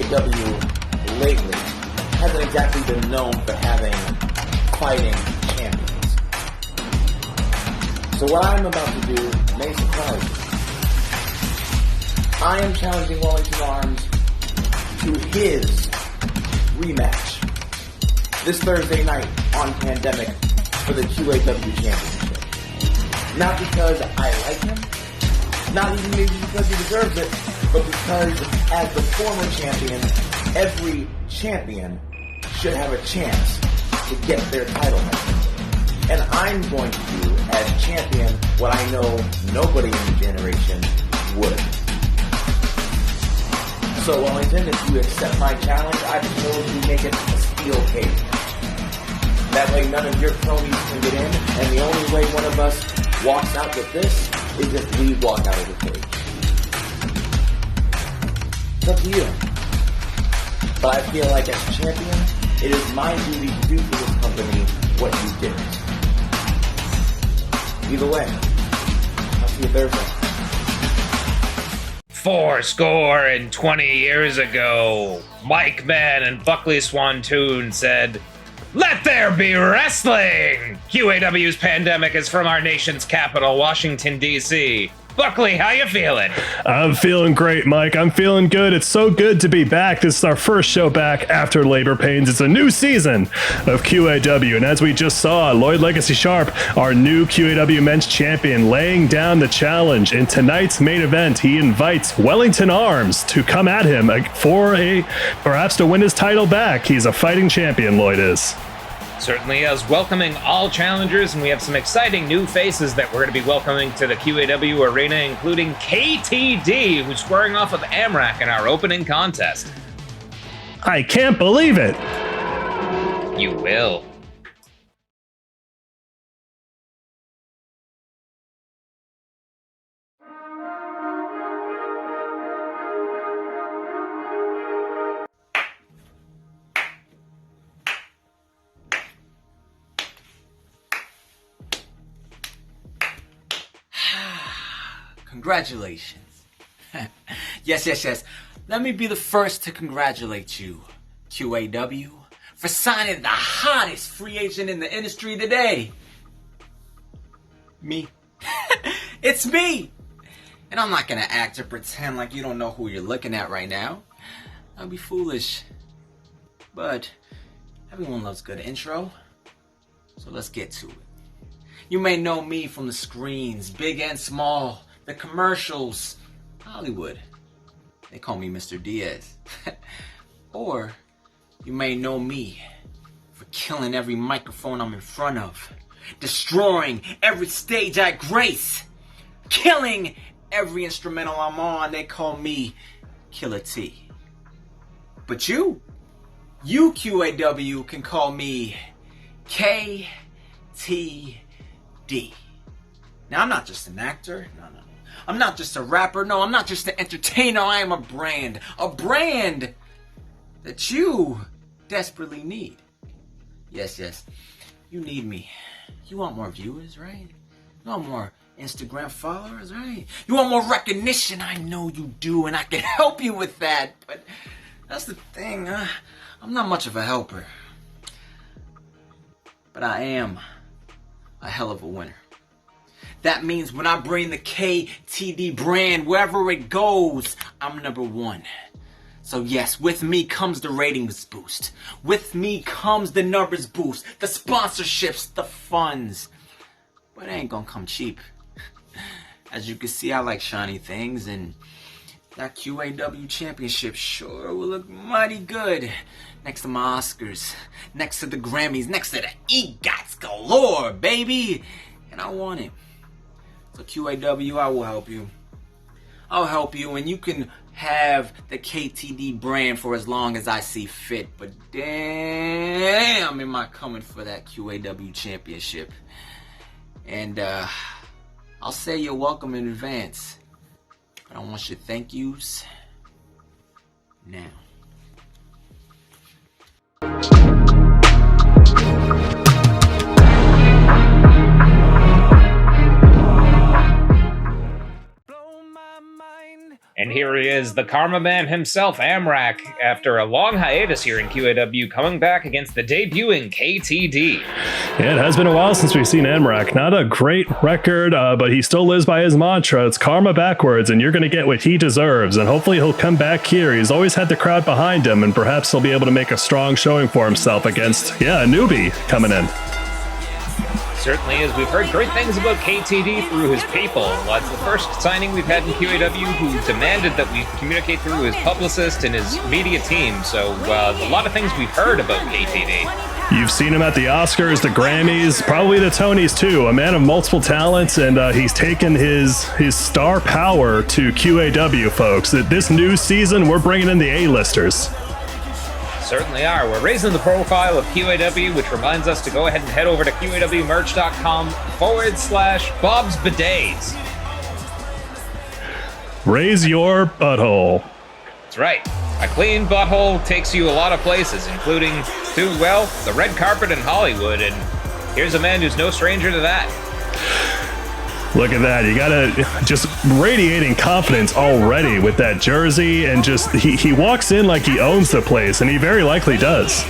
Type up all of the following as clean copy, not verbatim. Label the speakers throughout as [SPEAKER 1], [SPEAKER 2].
[SPEAKER 1] QAW lately hasn't exactly been known for having fighting champions. So what I'm about to do may surprise you. I am challenging Wellington Arms to his rematch this Thursday night on Pandemic for the QAW Championship. Not because I like him, not even maybe because he deserves it, but because as the former champion, every champion should have a chance to get their title match. And I'm going to do as champion what I know nobody in the generation would. So Wellington, if you accept my challenge, I propose we make it a steel cage. That way none of your cronies can get in, and the only way one of us walks out with this is if we walk out of the cage. It's up to you. But I feel like as champion, it is my duty to do for this company what you didn't. Either way, I'll see you Thursday.
[SPEAKER 2] 20 years ago, Mike Mann and Buckley Swantoon said, "Let there be wrestling!" QAW's Pandemic is from our nation's capital, Washington, D.C. Buckley, how you feeling?
[SPEAKER 3] I'm feeling great, Mike. I'm feeling good. It's so good to be back. This is our first show back after labor pains. It's a new season of QAW. And as we just saw, Lloyd Legacy Sharp, our new QAW men's champion, laying down the challenge. In tonight's main event, he invites Wellington Arms to come at him for perhaps to win his title back. He's a fighting champion, Lloyd is.
[SPEAKER 2] Certainly is. Welcoming all challengers, and we have some exciting new faces that we're going to be welcoming to the QAW arena, including KTD, who's squaring off with Amrak in our opening contest.
[SPEAKER 3] I can't believe it.
[SPEAKER 2] You will.
[SPEAKER 4] Congratulations. Yes. Let me be the first to congratulate you, QAW, for signing the hottest free agent in the industry today. Me. It's me. And I'm not gonna act or pretend like you don't know who you're looking at right now. That'd be foolish. But everyone loves good intro, so let's get to it. You may know me from the screens, big and small, the commercials, Hollywood. They call me Mr. Diaz. Or you may know me for killing every microphone I'm in front of, destroying every stage I grace, killing every instrumental I'm on. They call me Killer T. But you QAW can call me KTD. Now, I'm not just an actor. No. I'm not just a rapper. No, I'm not just an entertainer. I am a brand that you desperately need. Yes. You need me. You want more viewers, right? You want more Instagram followers, right? You want more recognition. I know you do, and I can help you with that. But that's the thing. I'm not much of a helper. But I am a hell of a winner. That means when I bring the KTD brand wherever it goes, I'm number one. So yes, with me comes the ratings boost. With me comes the numbers boost, the sponsorships, the funds. But it ain't gonna come cheap. As you can see, I like shiny things, and that QAW championship sure will look mighty good next to my Oscars, next to the Grammys, next to the EGOTs galore, baby. And I want it. So QAW, I will help you. I'll help you, and you can have the KTD brand for as long as I see fit. But damn, am I coming for that QAW championship. And I'll say you're welcome in advance. But I want your thank yous now.
[SPEAKER 2] And here here he is, the Karma Man himself, Amrak, after a long hiatus here in QAW, coming back against the debuting KTD.
[SPEAKER 3] Yeah, it has been a while since we've seen Amrak. Not a great record, but he still lives by his mantra. It's karma backwards, and you're going to get what he deserves. And hopefully he'll come back here. He's always had the crowd behind him, and perhaps he'll be able to make a strong showing for himself against, a newbie coming in.
[SPEAKER 2] Certainly is. We've heard great things about KTD through his people. It's the first signing we've had in QAW who demanded that we communicate through his publicist and his media team. So a lot of things we've heard about KTD.
[SPEAKER 3] You've seen him at the Oscars, the Grammys, probably the Tonys too. A man of multiple talents, and he's taken his star power to QAW, folks. This new season, we're bringing in the A-listers.
[SPEAKER 2] Certainly are. We're raising the profile of QAW, which reminds us to go ahead and head over to QAWmerch.com/Bob's Bidets.
[SPEAKER 3] Raise your butthole.
[SPEAKER 2] That's right. A clean butthole takes you a lot of places, including to, the red carpet in Hollywood, and here's a man who's no stranger to that.
[SPEAKER 3] Look at that. You gotta just radiating confidence already with that jersey, and just he walks in like he owns the place, and he very likely does.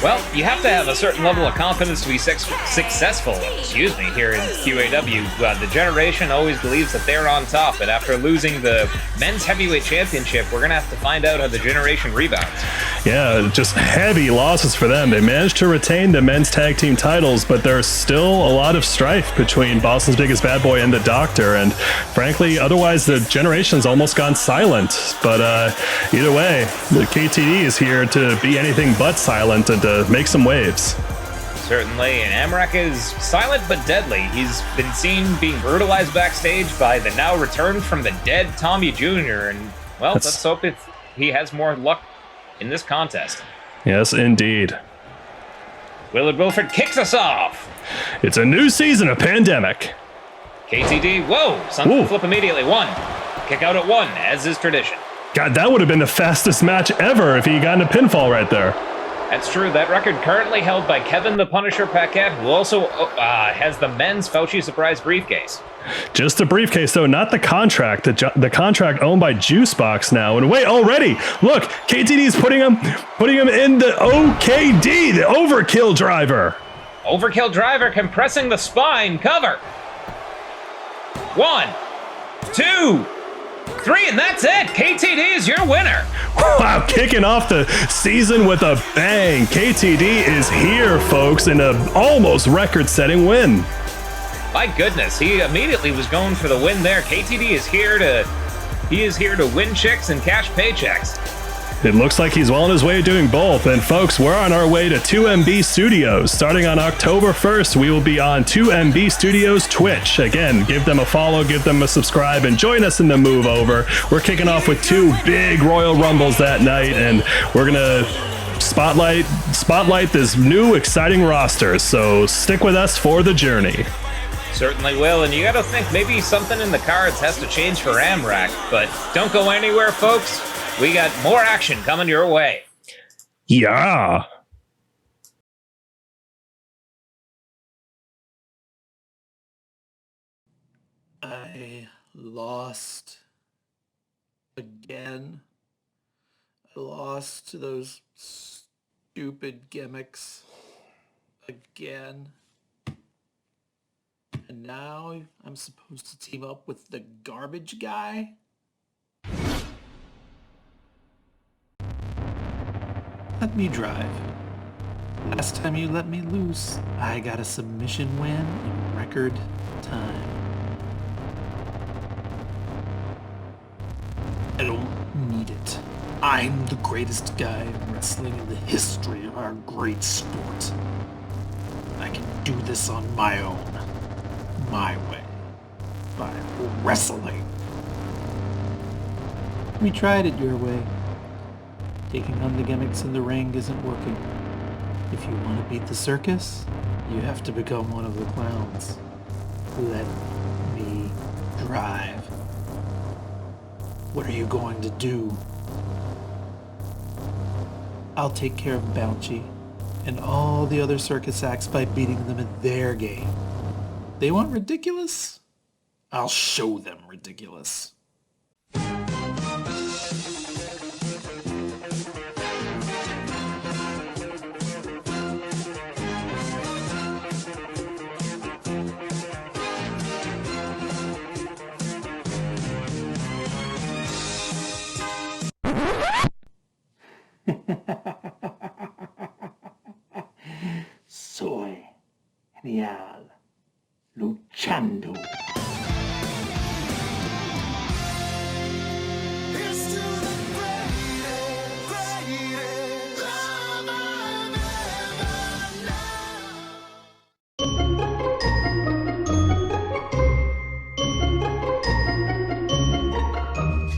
[SPEAKER 2] Well, you have to have a certain level of confidence to be successful, here in QAW. The generation always believes that they're on top, and after losing the men's heavyweight championship, we're going to have to find out how the generation rebounds.
[SPEAKER 3] Yeah, just heavy losses for them. They managed to retain the men's tag team titles, but there's still a lot of strife between Boston's Biggest Bad Boy and the Doctor, and frankly, otherwise the generation's almost gone silent. But either way, the KTD is here to be anything but silent and to make some waves.
[SPEAKER 2] Certainly, and Amrak is silent but deadly. He's been seen being brutalized backstage by the now returned from the dead Tommy Jr., and, let's hope he has more luck in this contest.
[SPEAKER 3] Yes, indeed.
[SPEAKER 2] Willard Wilford kicks us off.
[SPEAKER 3] It's a new season of Pandemic.
[SPEAKER 2] KTD, sunset flip immediately. 1. Kick out at 1, as is tradition.
[SPEAKER 3] God, that would have been the fastest match ever if he got in a pinfall right there.
[SPEAKER 2] That's true. That record currently held by Kevin the Punisher Paquette, who also has the men's Fauci Surprise briefcase.
[SPEAKER 3] Just the briefcase, though, not the contract. The contract owned by Juicebox now. And wait, already, look, KTD's putting him in the OKD, the Overkill Driver.
[SPEAKER 2] Overkill Driver compressing the spine. Cover. 1, 2, 3, and that's it. KTD is your winner.
[SPEAKER 3] Wow, kicking off the season with a bang. KTD is here, folks, in an almost record-setting win.
[SPEAKER 2] My goodness, he immediately was going for the win there. KTD is here to win chicks and cash paychecks.
[SPEAKER 3] It looks like he's well on his way to doing both. And folks, we're on our way to 2MB Studios. Starting on October 1st, we will be on 2MB Studios Twitch. Again, give them a follow, give them a subscribe, and join us in the move over. We're kicking off with 2 big Royal Rumbles that night, and we're going to spotlight this new exciting roster. So stick with us for the journey.
[SPEAKER 2] Certainly will, and you gotta think maybe something in the cards has to change for Amrak, but don't go anywhere, folks. We got more action coming your way.
[SPEAKER 3] Yeah.
[SPEAKER 5] I lost again. I lost to those stupid gimmicks again. And now I'm supposed to team up with the garbage guy? Let me drive. Last time you let me loose, I got a submission win in record time. I don't need it. I'm the greatest guy in wrestling in the history of our great sport. I can do this on my own. My way. By wrestling. We tried it your way. Taking on the gimmicks in the ring isn't working. If you want to beat the circus, you have to become one of the clowns. Let me drive. What are you going to do? I'll take care of Bouncy and all the other circus acts by beating them at their game. They want ridiculous? I'll show them ridiculous. Soy genial. Luchando.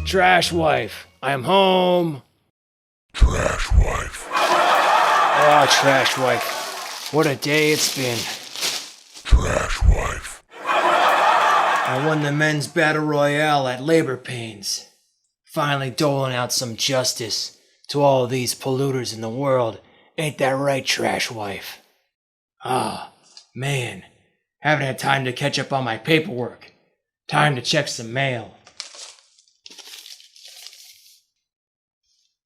[SPEAKER 6] Trash wife, I'm home.
[SPEAKER 7] Trash wife.
[SPEAKER 6] Oh, trash wife, what a day it's been.
[SPEAKER 7] Trash wife.
[SPEAKER 6] I won the men's battle royale at Labor Pains. Finally doling out some justice to all these polluters in the world. Ain't that right, trash wife? Ah, man, haven't had time to catch up on my paperwork. Time to check some mail.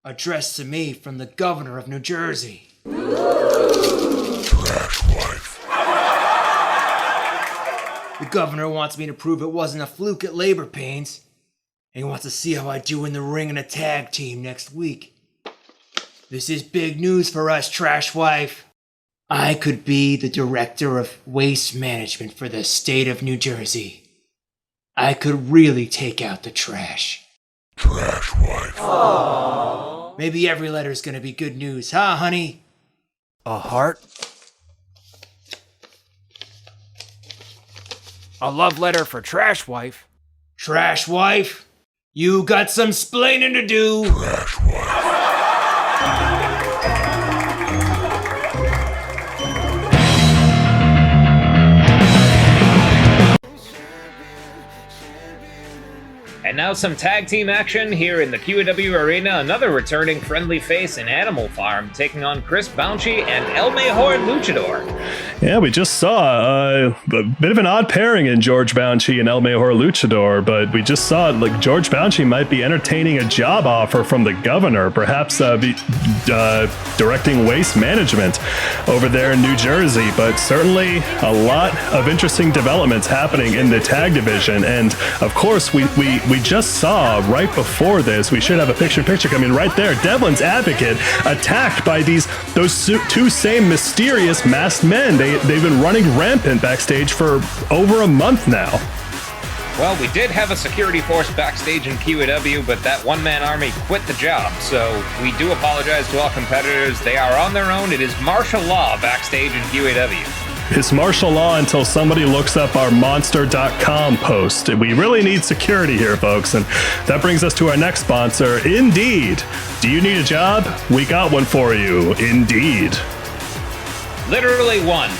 [SPEAKER 6] Addressed to me from the governor of New Jersey.
[SPEAKER 7] Trash wife.
[SPEAKER 6] The governor wants me to prove it wasn't a fluke at Labor Pains. And he wants to see how I do in the ring in a tag team next week. This is big news for us, trash wife. I could be the director of waste management for the state of New Jersey. I could really take out the trash.
[SPEAKER 7] Trash wife.
[SPEAKER 6] Aww. Maybe every letter's gonna be good news, huh, honey? A heart? A love letter for trash wife. Trash wife? You got some splaining to do.
[SPEAKER 7] Trash wife.
[SPEAKER 2] And now some tag team action here in the QAW Arena. Another returning friendly face in Animal Farm, taking on Chris Bouncy and El Mejor Luchador.
[SPEAKER 3] Yeah, we just saw a bit of an odd pairing in George Bouncy and El Mejor Luchador, but we just saw like George Bouncy might be entertaining a job offer from the governor, perhaps directing waste management over there in New Jersey. But certainly a lot of interesting developments happening in the tag division, and of course we just saw right before this. We should have a picture coming right there. Devlin's Advocate attacked by those two same mysterious masked men. They've been running rampant backstage for over a month now.
[SPEAKER 2] Well, we did have a security force backstage in QAW, but that one-man army quit the job, so we do apologize to all competitors. They are on their own. It is martial law backstage in QAW.
[SPEAKER 3] It's martial law until somebody looks up our monster.com post. We really need security here, folks. And that brings us to our next sponsor, Indeed. Do you need a job? We got one for you. Indeed.
[SPEAKER 2] Literally one.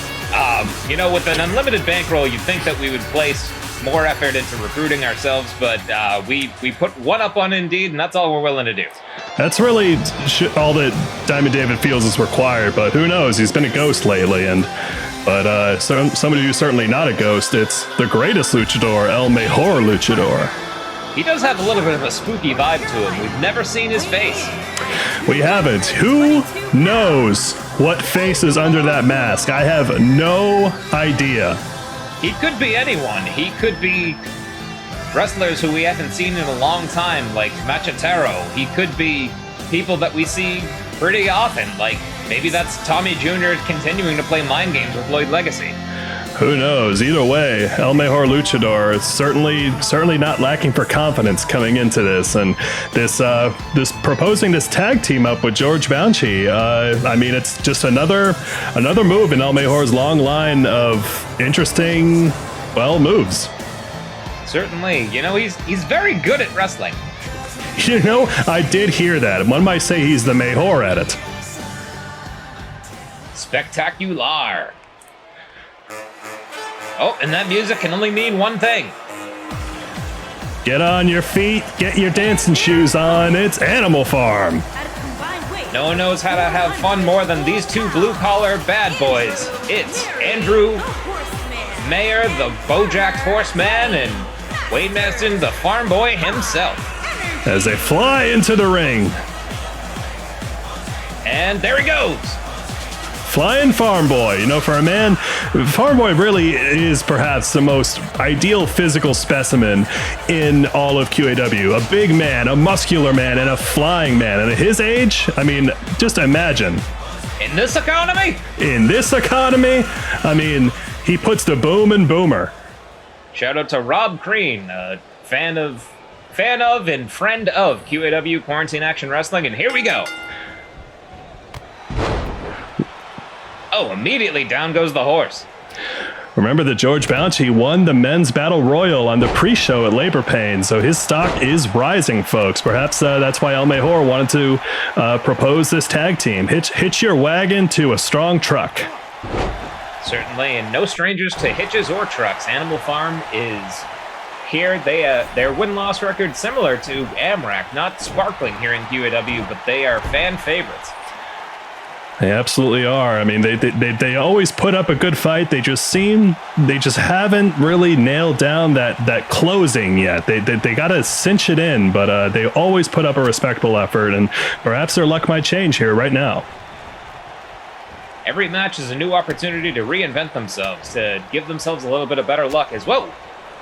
[SPEAKER 2] With an unlimited bankroll, you'd think that we would place more effort into recruiting ourselves, but we put one up on Indeed, and that's all we're willing to do.
[SPEAKER 3] That's really all that Diamond David feels is required, but who knows? He's been a ghost lately, but somebody who's certainly not a ghost, it's the greatest luchador, El Mejor Luchador.
[SPEAKER 2] He does have a little bit of a spooky vibe to him. We've never seen his face.
[SPEAKER 3] We haven't. Who knows what face is under that mask? I have no idea.
[SPEAKER 2] He could be anyone. He could be wrestlers who we haven't seen in a long time, like Machatero. He could be people that we see pretty often, like maybe that's Tommy Jr. continuing to play mind games with Lloyd Legacy.
[SPEAKER 3] Who knows? Either way, El Mejor Luchador is certainly not lacking for confidence coming into this, and this proposing this tag team up with George Bouncy. It's just another move in El Mejor's long line of interesting, moves.
[SPEAKER 2] Certainly, he's very good at wrestling.
[SPEAKER 3] I did hear that. One might say he's the Mejor at it.
[SPEAKER 2] Spectacular. Oh, and that music can only mean one thing.
[SPEAKER 3] Get on your feet, get your dancing shoes on. It's Animal Farm.
[SPEAKER 2] No one knows how to have fun more than these two blue-collar bad boys. It's Andrew Mayer, the Bojack Horseman, and Wade Madison, the farm boy himself.
[SPEAKER 3] As they fly into the ring.
[SPEAKER 2] And there he goes.
[SPEAKER 3] Flying Farm Boy. For a man, Farm Boy really is perhaps the most ideal physical specimen in all of QAW. A big man, a muscular man, and a flying man. And at his age, just imagine.
[SPEAKER 2] In this economy?
[SPEAKER 3] In this economy, I mean, he puts the boom in boomer.
[SPEAKER 2] Shout out to Rob Crean, a fan of and friend of QAW Quarantine Action Wrestling, and here we go. Oh, immediately down goes the horse.
[SPEAKER 3] Remember that George Bounty won the men's battle royal on the pre-show at Labor Pain, so his stock is rising, folks. Perhaps that's why El Mejor wanted to propose this tag team. Hitch your wagon to a strong truck.
[SPEAKER 2] Certainly, and no strangers to hitches or trucks. Animal Farm is here. Their win-loss record similar to Amrak, not sparkling here in QAW, but they are fan favorites.
[SPEAKER 3] They absolutely are. I mean, they always put up a good fight. They just haven't really nailed down that closing yet. They got to cinch it in, but they always put up a respectable effort, and perhaps their luck might change here right now.
[SPEAKER 2] Every match is a new opportunity to reinvent themselves, to give themselves a little bit of better luck as well.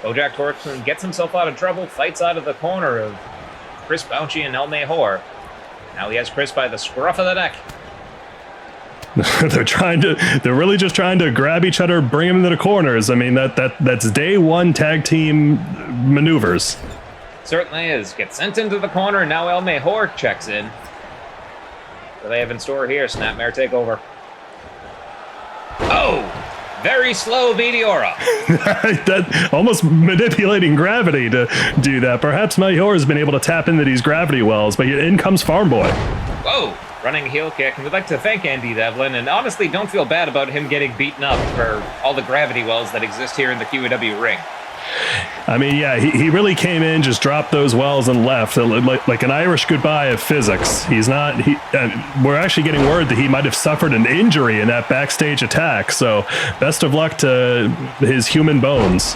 [SPEAKER 2] Bojack Horseman gets himself out of trouble, fights out of the corner of Chris Bounty and El Mejor. Now he has Chris by the scruff of the neck.
[SPEAKER 3] They're really just trying to grab each other, bring them into the corners. I mean, that's day one tag team maneuvers.
[SPEAKER 2] Certainly is. Gets sent into the corner, and now El Mejor checks in. What do they have in store here? Snapmare takeover. Oh! Very slow Meteora.
[SPEAKER 3] That almost manipulating gravity to do that. Perhaps Mejor has been able to tap into these gravity wells, but in comes Farm Boy.
[SPEAKER 2] Whoa! Running heel kick, and we'd like to thank Andy Devlin, and honestly don't feel bad about him getting beaten up for all the gravity wells that exist here in the QAW ring.
[SPEAKER 3] I mean, yeah, he really came in, just dropped those wells and left, like an Irish goodbye of physics. We're actually getting word that he might have suffered an injury in that backstage attack, so best of luck to his human bones.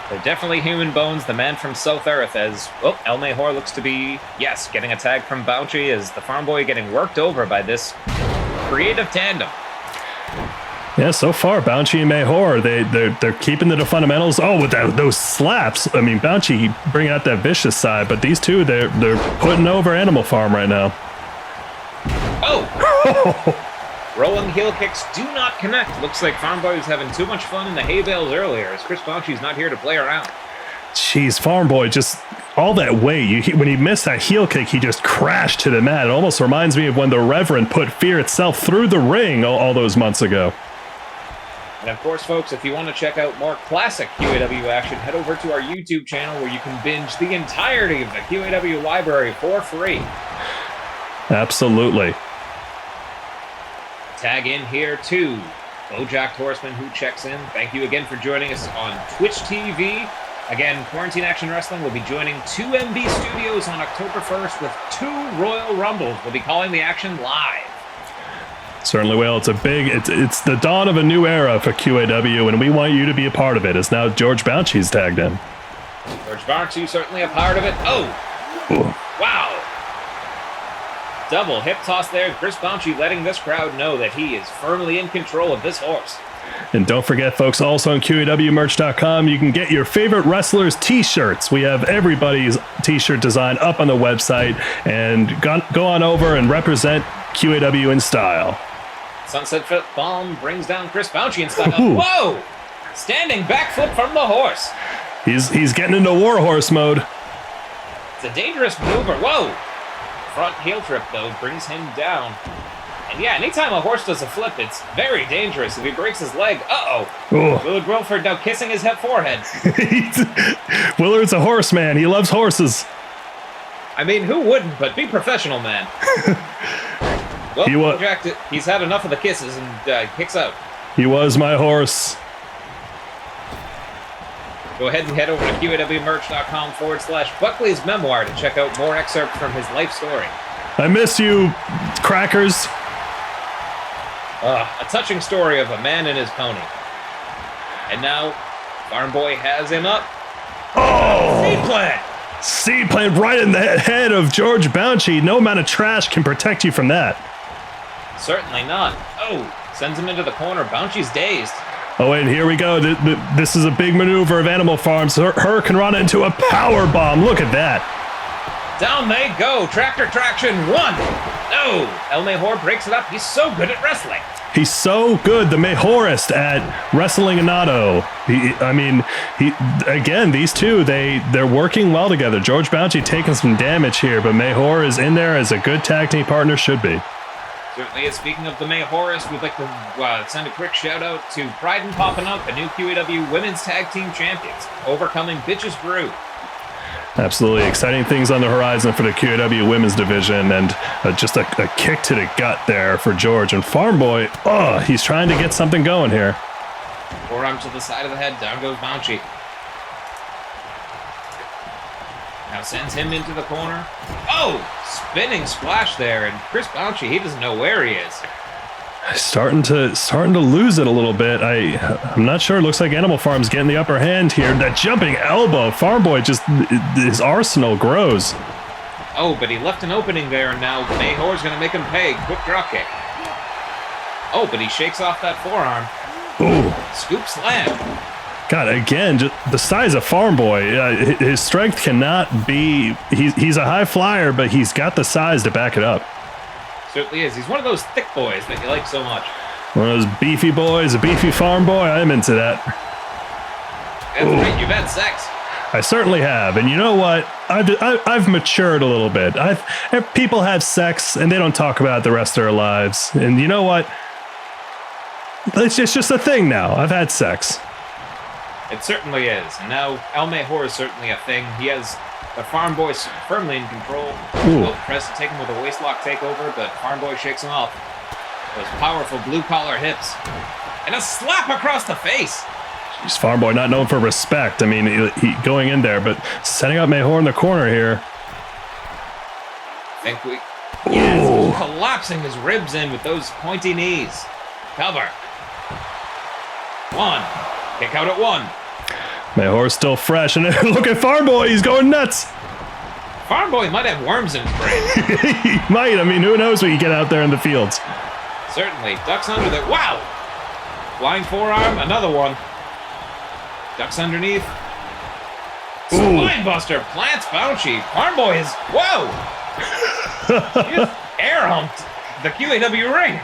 [SPEAKER 2] They're definitely human bones. The man from South Earth, as El Mejor looks to be, yes, getting a tag from Bounty, as the Farm Boy getting worked over by this creative tandem.
[SPEAKER 3] Yeah, so far, Bounty and Mejor, they're keeping the fundamentals. Oh, with those slaps. I mean, Bounty bringing out that vicious side, but these two, they're putting over Animal Farm right now.
[SPEAKER 2] Oh! Rolling heel kicks do not connect. Looks like Farm Boy was having too much fun in the hay bales earlier, as Chris Bounty's not here to play around.
[SPEAKER 3] Jeez, Farm Boy, just all that weight. When he missed that heel kick, he just crashed to the mat. It almost reminds me of when the Reverend put Fear itself through the ring all those months ago.
[SPEAKER 2] And of course, folks, if you want to check out more classic QAW action, head over to our YouTube channel where you can binge the entirety of the QAW library for free.
[SPEAKER 3] Absolutely.
[SPEAKER 2] Tag in here too. Bojack Horseman who checks in. Thank you again for joining us on Twitch TV. Again, Quarantine Action Wrestling will be joining 2MB Studios on October 1st with 2 Royal Rumbles. We'll be calling the action live.
[SPEAKER 3] Certainly will. It's the dawn of a new era for QAW, and we want you to be a part of it. As now George Bounty's tagged in.
[SPEAKER 2] George Bounty certainly a part of it. Oh! Ooh. Wow! Double hip toss there. Chris Bounty letting this crowd know that he is firmly in control of this horse.
[SPEAKER 3] And don't forget, folks, also on QAWmerch.com, you can get your favorite wrestlers' t-shirts. We have everybody's t-shirt design up on the website, and go on over and represent QAW in style.
[SPEAKER 2] Sunset Flip Bomb brings down Chris Bounty in style. Ooh. Whoa! Standing backflip from the horse.
[SPEAKER 3] He's getting into warhorse mode.
[SPEAKER 2] It's a dangerous maneuver. Whoa! Front heel trip, though, brings him down. And yeah, anytime a horse does a flip, it's very dangerous. If he breaks his leg, uh-oh. Willard Wilford now kissing his forehead.
[SPEAKER 3] Willard's a horseman. He loves horses.
[SPEAKER 2] I mean, who wouldn't, but be professional, man. Well, he's had enough of the kisses and kicks out.
[SPEAKER 3] He was my horse.
[SPEAKER 2] Go ahead and head over to QAWmerch.com/Buckley's memoir to check out more excerpts from his life story.
[SPEAKER 3] I miss you, crackers.
[SPEAKER 2] A touching story of a man and his pony. And now, Farm Boy has him up.
[SPEAKER 3] Oh!
[SPEAKER 2] Seed plant!
[SPEAKER 3] Seed plant right in the head of George Bounty. No amount of trash can protect you from that.
[SPEAKER 2] Certainly not. Oh, sends him into the corner. Bounty's dazed.
[SPEAKER 3] Oh, wait, here we go. This is a big maneuver of Animal Farms. Hurricane Rana into a power bomb. Look at that.
[SPEAKER 2] Down they go. Tractor traction 1, No! El Mejor breaks it up. He's so good at wrestling.
[SPEAKER 3] He's so good, the Mejorist at wrestling Anado. Again, these two, they're working well together. George Bounty taking some damage here, but Mejor is in there as a good tag team partner should be.
[SPEAKER 2] Certainly is. Speaking of the Mejorist, we'd like to send a quick shout out to Pride and Poppin' Up, the new QAW Women's Tag Team Champions, overcoming Bitches Brew.
[SPEAKER 3] Absolutely exciting things on the horizon for the QAW women's division, and just a kick to the gut there for George. And Farm Boy, he's trying to get something going here.
[SPEAKER 2] Forearm to the side of the head, down goes Bouncy. Now sends him into the corner. Oh, spinning splash there, and Chris Bouncy, he doesn't know where he is.
[SPEAKER 3] Starting to lose it a little bit. I'm not sure. It looks like Animal Farm's getting the upper hand here. That jumping elbow, Farm Boy, just his arsenal grows.
[SPEAKER 2] Oh, but he left an opening there, and now Mejor's going to make him pay. Quick drop kick. Oh, but he shakes off that forearm.
[SPEAKER 3] Ooh.
[SPEAKER 2] Scoop slam.
[SPEAKER 3] God, again, just the size of Farm Boy, his strength cannot be. He's a high flyer, but he's got the size to back it up.
[SPEAKER 2] Certainly is. He's one of those thick boys that you like so much.
[SPEAKER 3] One of those beefy boys, a beefy farm boy. I'm into that.
[SPEAKER 2] That's right. You've had sex.
[SPEAKER 3] I certainly have, and you know what? I've matured a little bit. People have sex and they don't talk about it the rest of their lives, and you know what? It's just a thing now. I've had sex.
[SPEAKER 2] It certainly is, and now El Mejor is certainly a thing. He has the Farm Boy firmly in control. Well, tries to take him with a waistlock takeover, but Farm Boy shakes him off. Those powerful blue-collar hips. And a slap across the face.
[SPEAKER 3] Jeez, Farm Boy not known for respect. I mean, he going in there, but setting up Mejor in the corner here.
[SPEAKER 2] Yes, collapsing his ribs in with those pointy knees. Cover. One. Kick out at one.
[SPEAKER 3] Mejor's still fresh, and look at Farm Boy, he's going nuts.
[SPEAKER 2] Farm Boy might have worms in his brain.
[SPEAKER 3] He might. I mean, who knows what you get out there in the fields.
[SPEAKER 2] Certainly. Ducks under there. Wow! Flying forearm, another one. Ducks underneath. Spine buster, plants Bouncy. Farm Boy is, whoa! He just air humped the QAW ring.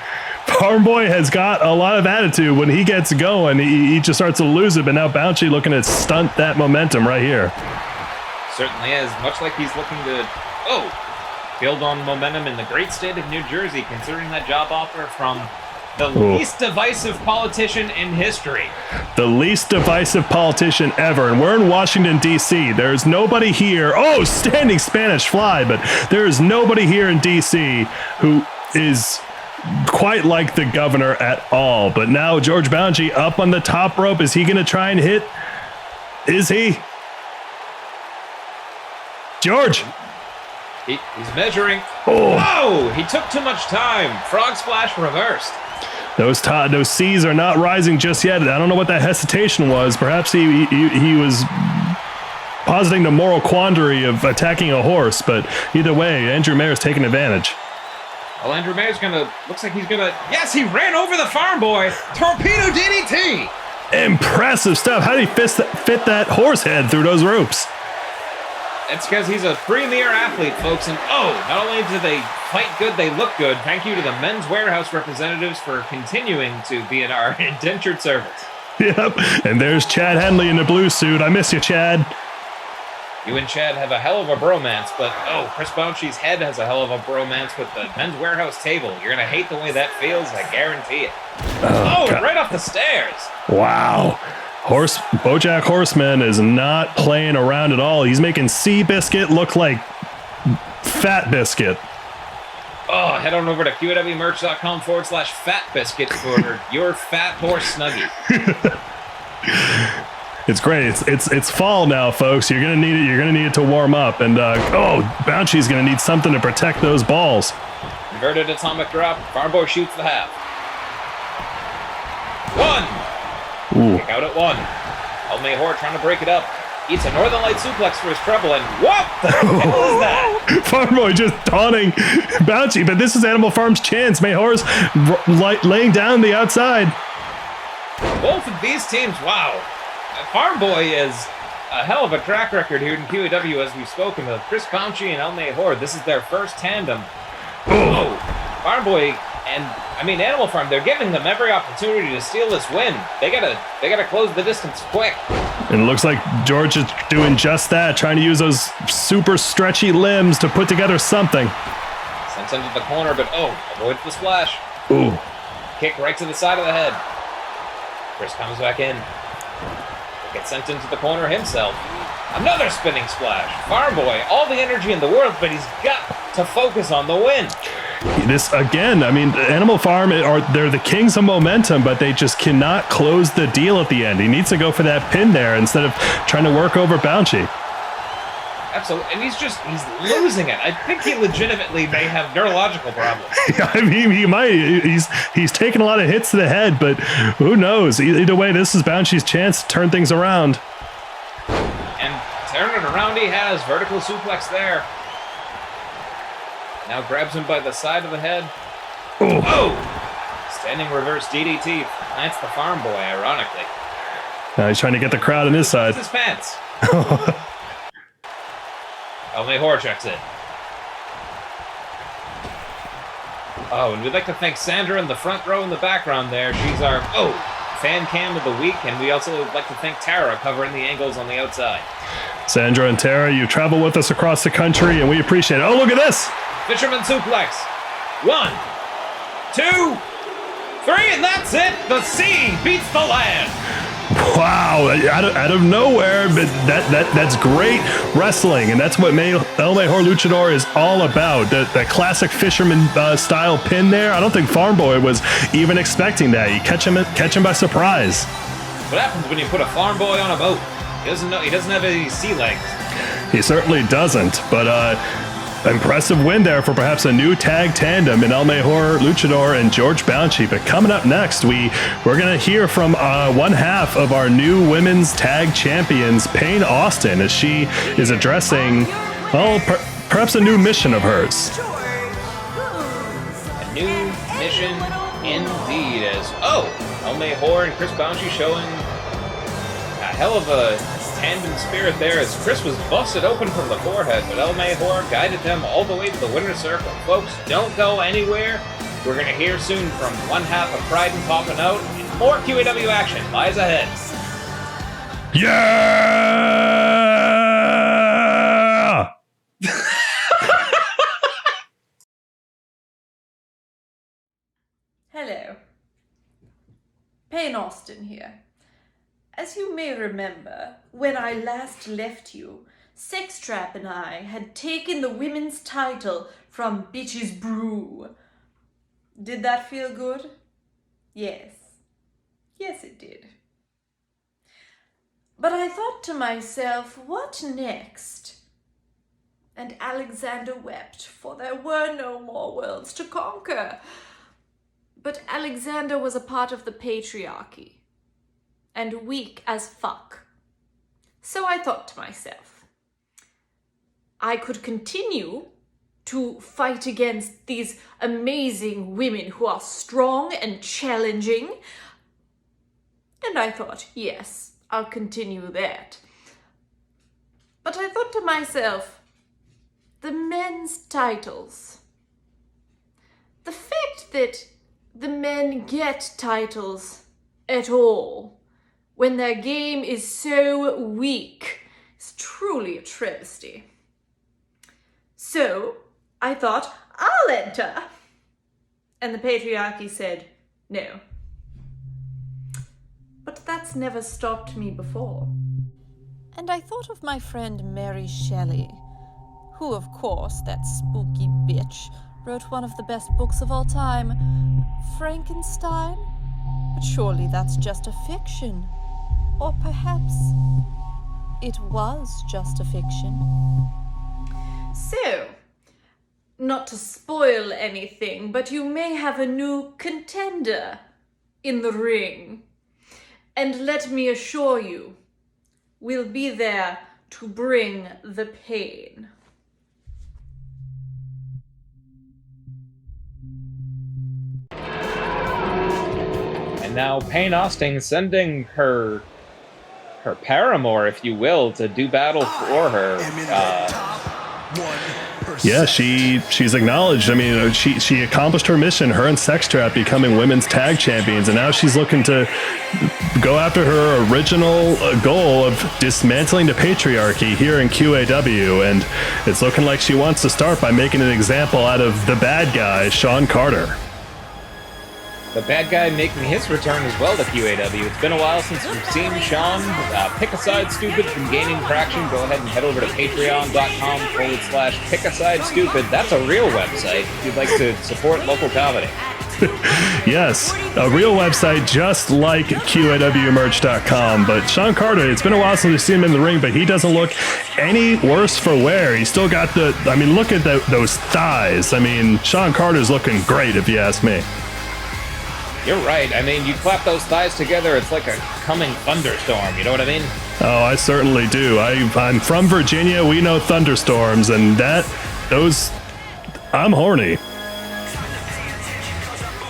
[SPEAKER 3] Farm Boy has got a lot of attitude. When he gets going, he just starts to lose it, but now Bouncy looking to stunt that momentum right here.
[SPEAKER 2] Certainly is, much like he's looking to, build on momentum in the great state of New Jersey, considering that job offer from the least divisive politician in history. The
[SPEAKER 3] least divisive politician ever, and we're in Washington, D.C. There's nobody here. Oh, standing Spanish fly, but there is nobody here in D.C. who is quite like the governor at all. But now George Bouncy up on the top rope. Is he going to try and hit? Is he? George.
[SPEAKER 2] He's measuring. Oh, he took too much time. Frog splash reversed.
[SPEAKER 3] Those C's are not rising just yet. I don't know what that hesitation was. Perhaps he was positing the moral quandary of attacking a horse. But either way, Andrew Mayer's taking advantage.
[SPEAKER 2] Well, Andrew Mayer's looks like he's gonna, yes, he ran over the Farm Boy. Torpedo DDT.
[SPEAKER 3] Impressive stuff. How did he fit that horse head through those ropes?
[SPEAKER 2] It's because he's a premier athlete, folks. And not only do they fight good, they look good. Thank you to the Men's Warehouse representatives for continuing to be in our indentured service.
[SPEAKER 3] Yep. And there's Chad Henley in the blue suit. I miss you, Chad.
[SPEAKER 2] You and Chad have a hell of a bromance, but Chris Bouncy's head has a hell of a bromance with the Men's Warehouse table. You're going to hate the way that feels, I guarantee it. Right off the stairs.
[SPEAKER 3] Wow. Bojack Horseman is not playing around at all. He's making Seabiscuit look like Fat Biscuit.
[SPEAKER 2] Head on over to QAWmerch.com/fatbiscuit for your fat horse snuggie.
[SPEAKER 3] It's great. It's fall now, folks. You're gonna need it. You're gonna need it to warm up. And Bouncy's gonna need something to protect those balls.
[SPEAKER 2] Inverted atomic drop. Farm Boy shoots the half. One.
[SPEAKER 3] Ooh.
[SPEAKER 2] Kick out at one. El Mejor trying to break it up. Eats a Northern Light suplex for his trouble, and what the hell is that?
[SPEAKER 3] Farm Boy just taunting Bouncy, but this is Animal Farm's chance. Mejor's laying down the outside.
[SPEAKER 2] Both of these teams, wow. Farm Boy is a hell of a track record here in QAW, as we've spoken of. Chris Bouncy and El Mejor, this is their first tandem. Farm Boy and Animal Farm, they're giving them every opportunity to steal this win. They gotta close the distance quick.
[SPEAKER 3] And it looks like George is doing just that, trying to use those super stretchy limbs to put together something.
[SPEAKER 2] Sent into the corner, but avoids the splash.
[SPEAKER 3] Ooh.
[SPEAKER 2] Kick right to the side of the head. Chris comes back in. Gets sent into the corner himself. Another spinning splash. Farm Boy, all the energy in the world, but he's got to focus on the win.
[SPEAKER 3] This, again, Animal Farm, they're the kings of momentum, but they just cannot close the deal at the end. He needs to go for that pin there instead of trying to work over Bouncy.
[SPEAKER 2] Absolutely, and he's losing it. I think he legitimately may have neurological problems.
[SPEAKER 3] He might. He's taken a lot of hits to the head, but who knows? Either way, this is Bouncy's chance to turn things around.
[SPEAKER 2] And turn it around he has. Vertical suplex there. Now grabs him by the side of the head.
[SPEAKER 3] Ooh.
[SPEAKER 2] Oh! Standing reverse DDT. Plants the Farm Boy, ironically.
[SPEAKER 3] Now he's trying to get the crowd on his side.
[SPEAKER 2] His pants. El Mejor checks in. Oh, and we'd like to thank Sandra in the front row in the background there. She's our, fan cam of the week, and we also would like to thank Tara covering the angles on the outside.
[SPEAKER 3] Sandra and Tara, you travel with us across the country, and we appreciate it. Oh, look at this!
[SPEAKER 2] Fisherman suplex. 1, 2, 3, and that's it! The sea beats the land!
[SPEAKER 3] Wow, out of nowhere, but that's great wrestling, and that's what El Mejor Luchador is all about. That classic fisherman style pin there. I don't think Farm Boy was even expecting that. You catch him by surprise.
[SPEAKER 2] What happens when you put a Farm Boy on a boat? He doesn't have any sea legs.
[SPEAKER 3] He certainly doesn't, but impressive win there for perhaps a new tag tandem in El Mejor Luchador and George Bouncy. But coming up next, we're going to hear from one half of our new women's tag champions, Payne Austin, as she is addressing, perhaps a new mission of hers.
[SPEAKER 2] A new mission indeed, as El Mejor and Chris Bouncy showing a hell of a tandem spirit there as Chris was busted open from the forehead, but El Mejor guided them all the way to the winner's circle. Folks, don't go anywhere. We're going to hear soon from one half of Pride and Poppin' Out, and more QAW action lies ahead.
[SPEAKER 3] Yeah!
[SPEAKER 8] Hello. Payne Austin here. As you may remember, when I last left you, Sextrap and I had taken the women's title from Bitches Brew. Did that feel good? Yes. Yes, it did. But I thought to myself, what next? And Alexander wept, for there were no more worlds to conquer. But Alexander was a part of the patriarchy. And weak as fuck. So I thought to myself, I could continue to fight against these amazing women who are strong and challenging. And I thought, yes, I'll continue that. But I thought to myself, the men's titles. The fact that the men get titles at all when their game is so weak is truly a travesty. So I thought, I'll enter. And the patriarchy said, no. But that's never stopped me before.
[SPEAKER 9] And I thought of my friend Mary Shelley, who, of course, that spooky bitch, wrote one of the best books of all time, Frankenstein? But surely that's just a fiction. Or perhaps it was just a fiction.
[SPEAKER 8] So, not to spoil anything, but you may have a new contender in the ring. And let me assure you, we'll be there to bring the pain.
[SPEAKER 2] And now Payne Austin sending her paramour, if you will, to do battle for her.
[SPEAKER 3] Yeah, she's acknowledged. I mean, she accomplished her mission, her and Sextrap becoming women's tag champions, and now she's looking to go after her original goal of dismantling the patriarchy here in QAW, and it's looking like she wants to start by making an example out of the bad guy, Sean Carter.
[SPEAKER 2] The bad guy making his return as well to QAW. It's been a while since we've seen Sean. Pick a Side Stupid been gaining traction. Go ahead and head over to patreon.com/Pick a Side Stupid. That's a real website if you'd like to support local comedy.
[SPEAKER 3] Yes, a real website just like QAWmerch.com. But Sean Carter, it's been a while since we've seen him in the ring, but he doesn't look any worse for wear. He's still got look at those thighs. I mean, Sean Carter's looking great if you ask me.
[SPEAKER 2] You're right. I mean, you clap those thighs together, it's like a coming thunderstorm. You know what I mean?
[SPEAKER 3] Oh, I certainly do. I'm from Virginia. We know thunderstorms, and I'm horny.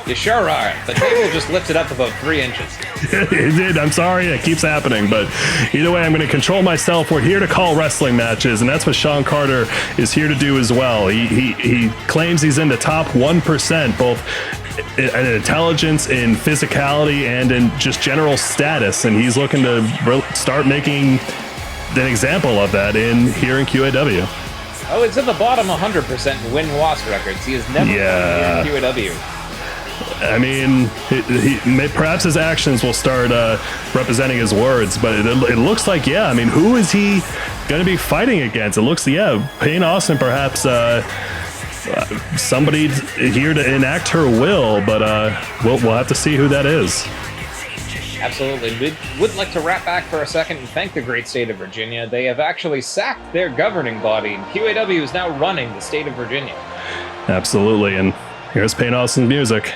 [SPEAKER 2] You sure are. The table just lifted up about 3 inches.
[SPEAKER 3] It did. I'm sorry. It keeps happening. But either way, I'm going to control myself. We're here to call wrestling matches, and that's what Sean Carter is here to do as well. He claims he's in the top 1%, both in intelligence, in physicality, and in just general status. And he's looking to start making an example of that here in QAW.
[SPEAKER 2] Oh, it's in the bottom 100% in win-loss records. He has never won in QAW.
[SPEAKER 3] I mean, perhaps his actions will start representing his words, but it looks like, I mean, who is he going to be fighting against? It looks, Payne Austin, perhaps somebody here to enact her will, but we'll have to see who that is.
[SPEAKER 2] Absolutely. We would like to wrap back for a second and thank the great state of Virginia. They have actually sacked their governing body, and QAW is now running the state of Virginia.
[SPEAKER 3] Absolutely, and here's Payne Austin's music.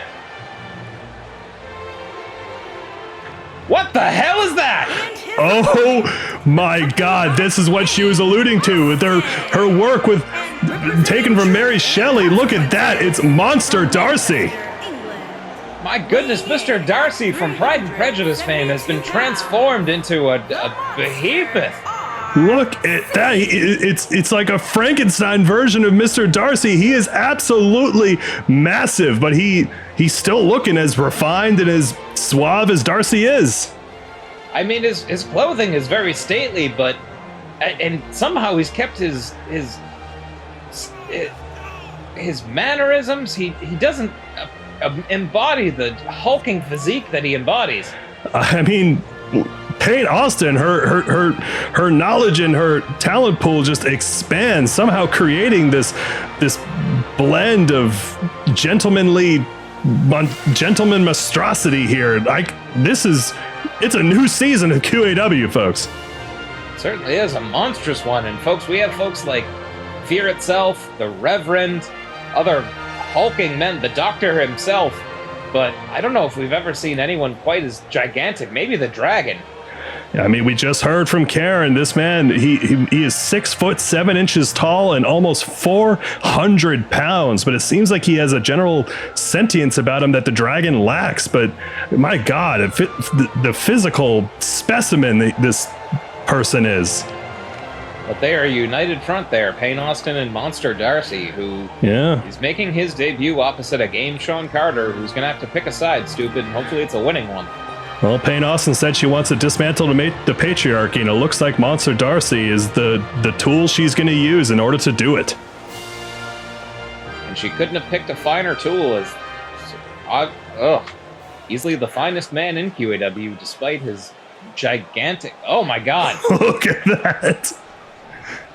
[SPEAKER 2] What the hell is that?
[SPEAKER 3] Oh my God, this is what she was alluding to with her work with taken from Mary Shelley. Look at that, it's Monster Darcy.
[SPEAKER 2] My goodness, Mr. Darcy from Pride and Prejudice fame has been transformed into a behemoth.
[SPEAKER 3] Look at that. It's like a Frankenstein version of Mr. Darcy. He is absolutely massive, but he's still looking as refined and as suave as Darcy is.
[SPEAKER 2] I mean, his clothing is very stately, but and somehow he's kept his mannerisms. He doesn't embody the hulking physique that he embodies.
[SPEAKER 3] I mean, Payne Austin, her knowledge and her talent pool just expands, somehow creating this blend of gentleman monstrosity here. It's a new season of QAW, folks.
[SPEAKER 2] It certainly is a monstrous one, and folks, we have folks like Fear Itself, the Reverend, other hulking men, the Doctor himself, but I don't know if we've ever seen anyone quite as gigantic. Maybe the Dragon.
[SPEAKER 3] I mean, we just heard from Karen. This man, he is 6 foot 7 inches tall and almost 400 pounds. But it seems like he has a general sentience about him that the Dragon lacks. But my God, the physical specimen this person is.
[SPEAKER 2] But they are a united front there, Payne Austin and Monster Darcy, who is making his debut opposite a game Sean Carter, who's going to have to pick a side, stupid, and hopefully it's a winning one.
[SPEAKER 3] Well, Payne Austin said she wants to dismantle the patriarchy, and it looks like Monster Darcy is the tool she's going to use in order to do it.
[SPEAKER 2] And she couldn't have picked a finer tool as easily the finest man in QAW, despite his gigantic... Oh my God!
[SPEAKER 3] Look at that!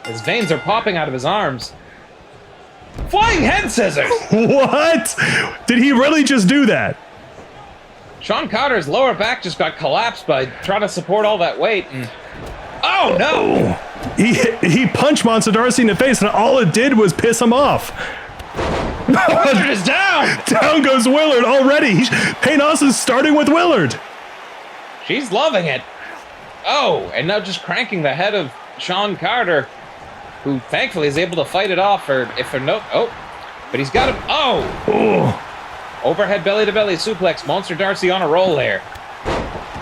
[SPEAKER 2] His veins are popping out of his arms. Flying head scissors!
[SPEAKER 3] What? Did he really just do that?
[SPEAKER 2] Sean Carter's lower back just got collapsed by trying to support all that weight, and... Oh, no!
[SPEAKER 3] He punched Monster Darcy in the face, and all it did was piss him off.
[SPEAKER 2] Willard is down!
[SPEAKER 3] Down goes Willard already. Payne Austin's starting with Willard.
[SPEAKER 2] She's loving it. Oh, and now just cranking the head of Sean Carter, who thankfully is able to fight it off, but he's got him. Oh! Overhead belly-to-belly suplex. Monster Darcy on a roll there.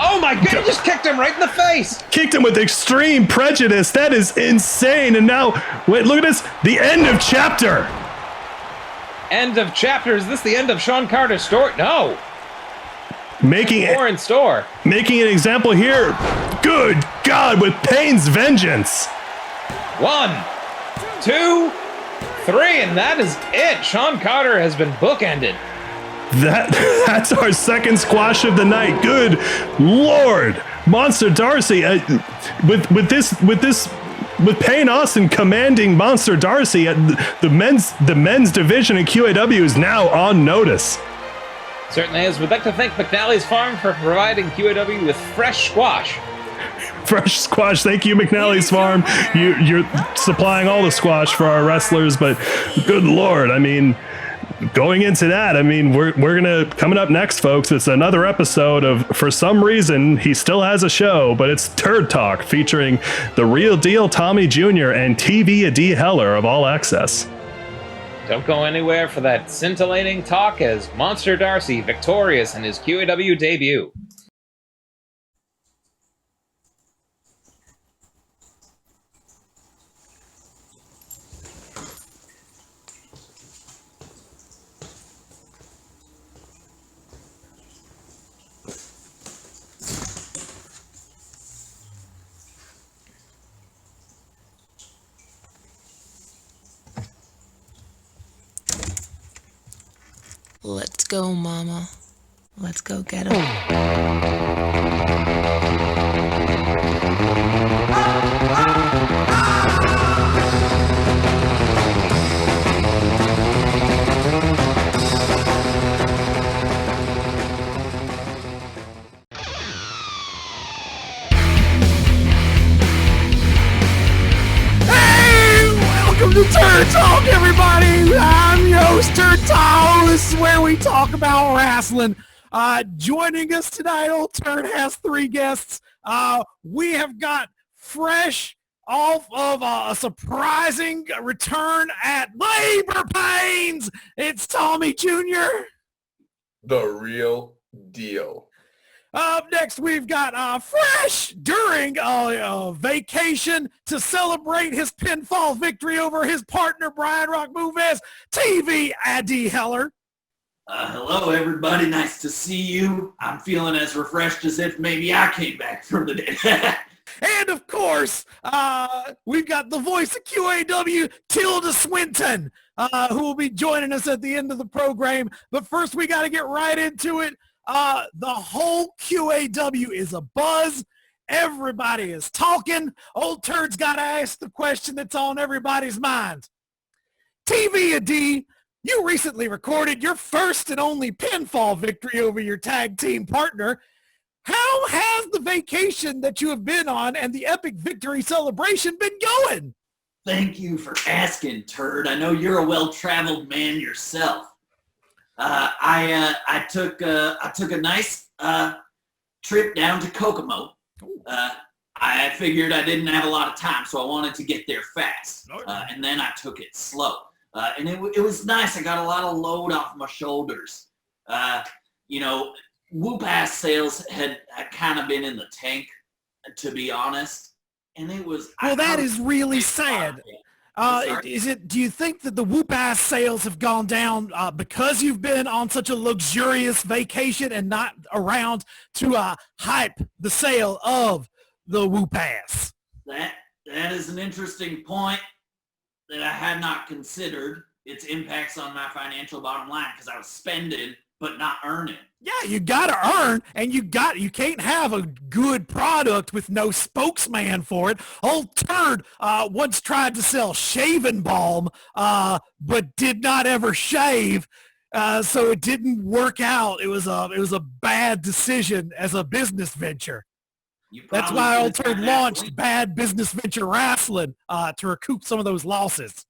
[SPEAKER 2] Oh my god, he just kicked him right in the face.
[SPEAKER 3] Kicked him with extreme prejudice. That is insane. And now, wait, look at this. The end of chapter.
[SPEAKER 2] End of chapter. Is this the end of Sean Carter's story? No.
[SPEAKER 3] Making
[SPEAKER 2] More in store.
[SPEAKER 3] Making an example here. Good God, with Payne's vengeance.
[SPEAKER 2] 1, 2, 3, and that is it. Sean Carter has been bookended.
[SPEAKER 3] That's our second squash of the night. Good Lord, Monster Darcy, with Payne Austin commanding Monster Darcy, the men's division in QAW is now on notice.
[SPEAKER 2] Certainly is. We'd like to thank McNally's Farm for providing QAW with fresh squash.
[SPEAKER 3] Fresh squash. Thank you, McNally's Farm. You're supplying all the squash for our wrestlers, but good Lord, I mean, going into that, I mean, we're gonna, coming up next, folks, it's another episode of, for some reason, he still has a show, but it's Turd Talk, featuring the real deal Tommy Jr. and TV D. Heller of All Access.
[SPEAKER 2] Don't go anywhere for that scintillating talk as Monster Darcy victorious in his QAW debut.
[SPEAKER 10] Let's go, Mama. Let's go get him.
[SPEAKER 5] Welcome to Turd Talk, everybody. I'm your host, Turd Talk. This is where we talk about wrestling. Joining us tonight, Old Turd has 3 guests. We have got fresh off of a surprising return at Labor Pains. It's Tommy Jr.
[SPEAKER 11] The real deal.
[SPEAKER 5] Up next, we've got fresh during a vacation to celebrate his pinfall victory over his partner, Brian Rock Moves, TV D. Heller.
[SPEAKER 12] Hello, everybody. Nice to see you. I'm feeling as refreshed as if maybe I came back from the dead.
[SPEAKER 5] And, of course, we've got the voice of QAW, Tilda Swinton, who will be joining us at the end of the program. But first, we got to get right into it. The whole QAW is a buzz. Everybody is talking. Old Turd's got to ask the question that's on everybody's mind. TV D, you recently recorded your first and only pinfall victory over your tag team partner. How has the vacation that you have been on and the epic victory celebration been going?
[SPEAKER 12] Thank you for asking, Turd. I know you're a well-traveled man yourself. I took a nice trip down to Kokomo. I figured I didn't have a lot of time, so I wanted to get there fast. And then I took it slow. And it was nice. I got a lot of load off my shoulders. Whoop-ass sales had kind of been in the tank, to be honest. And it was...
[SPEAKER 5] Well, that is really sad. Do you think that the whoop-ass sales have gone down because you've been on such a luxurious vacation and not around to hype the sale of the whoop-ass?
[SPEAKER 12] That is an interesting point that I had not considered its impacts on my financial bottom line, because I was spending but not earning.
[SPEAKER 5] Yeah, you gotta earn, and you can't have a good product with no spokesman for it. Old Turd once tried to sell shaving balm, but did not ever shave, so it didn't work out. It was a bad decision as a business venture. That's why Old Turd launched Bad Business Venture Wrestling to recoup some of those losses.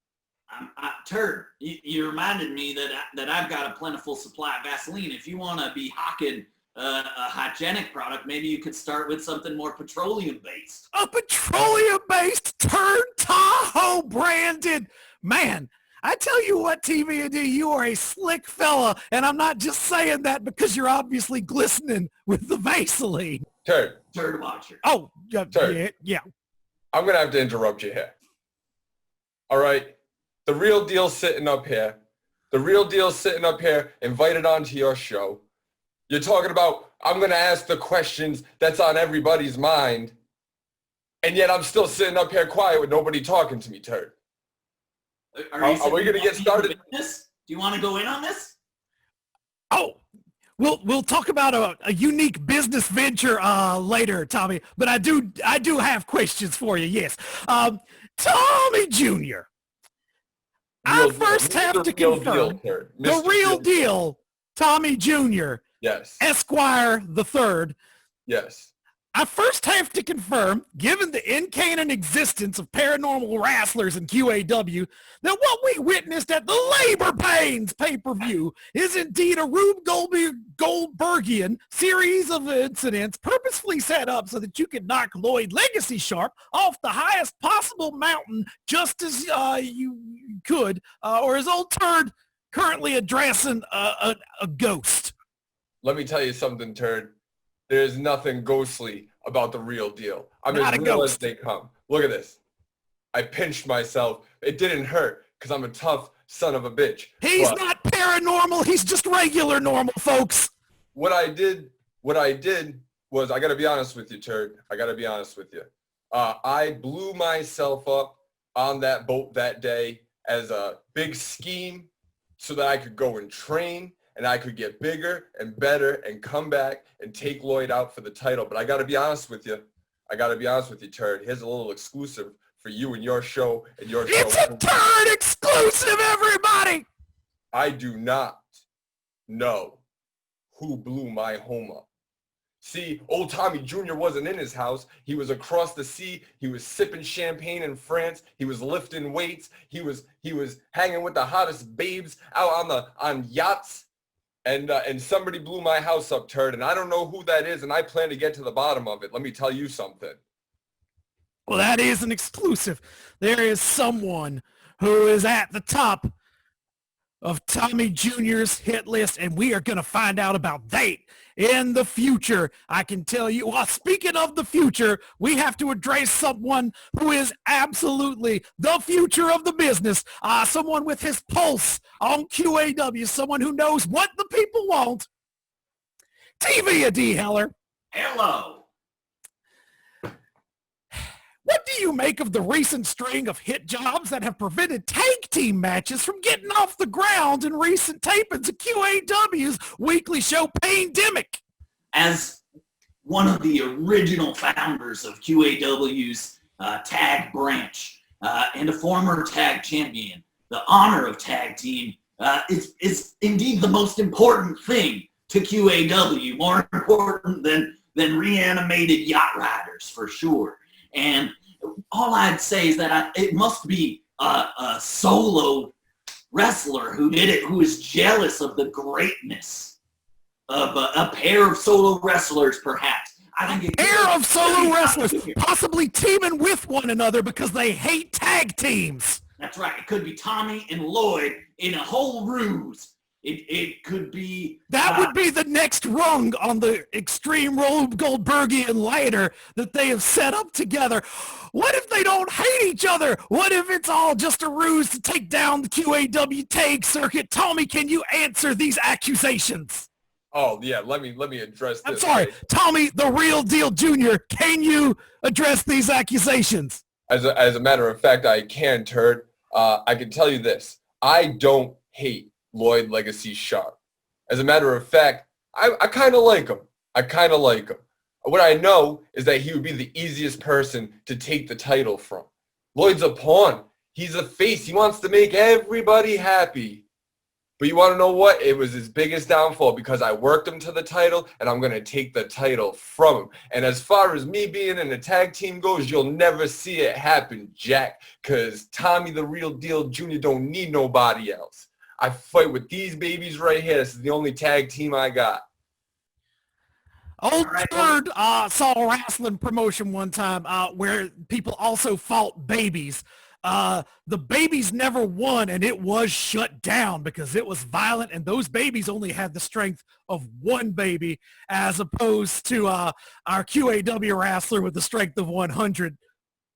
[SPEAKER 12] Turd, you reminded me that I've got a plentiful supply of Vaseline. If you want to be hawking a hygienic product, maybe you could start with something more petroleum-based.
[SPEAKER 5] A petroleum-based Turd Tahoe branded. Man, I tell you what, TV&D, you are a slick fella, and I'm not just saying that because you're obviously glistening with the Vaseline.
[SPEAKER 11] Turd,
[SPEAKER 12] Turd watcher.
[SPEAKER 5] Oh,
[SPEAKER 11] Turd.
[SPEAKER 5] yeah.
[SPEAKER 11] I'm going to have to interrupt you here. All right? The real deal's sitting up here. The real deal's sitting up here, invited onto your show. You're talking about, I'm going to ask the questions that's on everybody's mind, and yet I'm still sitting up here quiet with nobody talking to me, Turd. Are we going to get started?
[SPEAKER 12] Do you want to go in on this?
[SPEAKER 5] Oh, we'll talk about a unique business venture later, Tommy. But I do have questions for you. Yes, Tommy Jr. I first have to confirm the real deal, Tommy Jr.
[SPEAKER 11] Yes.
[SPEAKER 5] Esquire the Third.
[SPEAKER 11] Yes.
[SPEAKER 5] I first have to confirm, given the in-canon existence of paranormal wrestlers in QAW, that what we witnessed at the Labor Pains pay-per-view is indeed a Rube Goldbergian series of incidents purposefully set up so that you could knock Lloyd Legacy Sharp off the highest possible mountain just as you could, or as old Turd currently addressing a ghost.
[SPEAKER 11] Let me tell you something, Turd. There's nothing ghostly about the real deal. I'm
[SPEAKER 5] Not
[SPEAKER 11] as
[SPEAKER 5] a
[SPEAKER 11] real
[SPEAKER 5] ghost.
[SPEAKER 11] as they come. Look at this. I pinched myself. It didn't hurt because I'm a tough son of a bitch.
[SPEAKER 5] He's
[SPEAKER 11] But
[SPEAKER 5] not paranormal. He's just regular normal, folks.
[SPEAKER 11] what I did was, I got to be honest with you, Turd. I got to be honest with you. I blew myself up on that boat that day as a big scheme so that I could go and train and I could get bigger and better and come back and take Lloyd out for the title. But I got to be honest with you. Turd. Here's a little exclusive for you and your show and your show.
[SPEAKER 5] It's a Turd exclusive, everybody.
[SPEAKER 11] I do not know who blew my home up. See, old Tommy Jr. wasn't in his house. He was across the sea. He was sipping champagne in France. He was lifting weights. He was hanging with the hottest babes out on yachts. And somebody blew my house up, Turd, and I don't know who that is, and I plan to get to the bottom of it. Let me tell you something.
[SPEAKER 5] Well, that is an exclusive. There is someone who is at the top of Tommy Jr.'s hit list, and we are going to find out about that in the future. I can tell you, well, speaking of the future, we have to address someone who is absolutely the future of the business, someone with his pulse on QAW, someone who knows what the people want. TV&D Heller.
[SPEAKER 12] Hello.
[SPEAKER 5] What do you make of the recent string of hit jobs that have prevented tag team matches from getting off the ground in recent tapings of QAW's weekly show Pandemic?
[SPEAKER 12] As one of the original founders of QAW's tag branch and a former tag champion, the honor of tag team is indeed the most important thing to QAW, more important than reanimated yacht riders for sure. And all I'd say is that it must be a solo wrestler who did it, who is jealous of the greatness of a pair of solo wrestlers, perhaps. I think a
[SPEAKER 5] pair of solo wrestlers possibly teaming with one another because they hate tag teams.
[SPEAKER 12] That's right. It could be Tommy and Lloyd in a whole ruse. It could be...
[SPEAKER 5] That would be the next rung on the Extreme Goldbergian ladder that they have set up together. What if they don't hate each other? What if it's all just a ruse to take down the QAW tag circuit? Tommy, can you answer these accusations?
[SPEAKER 11] Oh, yeah, let me address this.
[SPEAKER 5] I'm sorry,
[SPEAKER 11] right?
[SPEAKER 5] Tommy, the Real Deal Jr., can you address these accusations?
[SPEAKER 11] As a matter of fact, I can, Turd. I can tell you this. I don't hate Lloyd Legacy Sharp. As a matter of fact, I kind of like him. What I know is that he would be the easiest person to take the title from. Lloyd's a pawn. He's a face. He wants to make everybody happy. But you want to know what? It was his biggest downfall because I worked him to the title, and I'm going to take the title from him. And as far as me being in a tag team goes, you'll never see it happen, Jack, because Tommy the Real Deal Jr. don't need nobody else. I fight with these babies right here. This is the only tag team I got.
[SPEAKER 5] Old Turd saw a wrestling promotion one time where people also fought babies. the babies never won, and it was shut down because it was violent, and those babies only had the strength of one baby, as opposed to our QAW wrestler with the strength of 100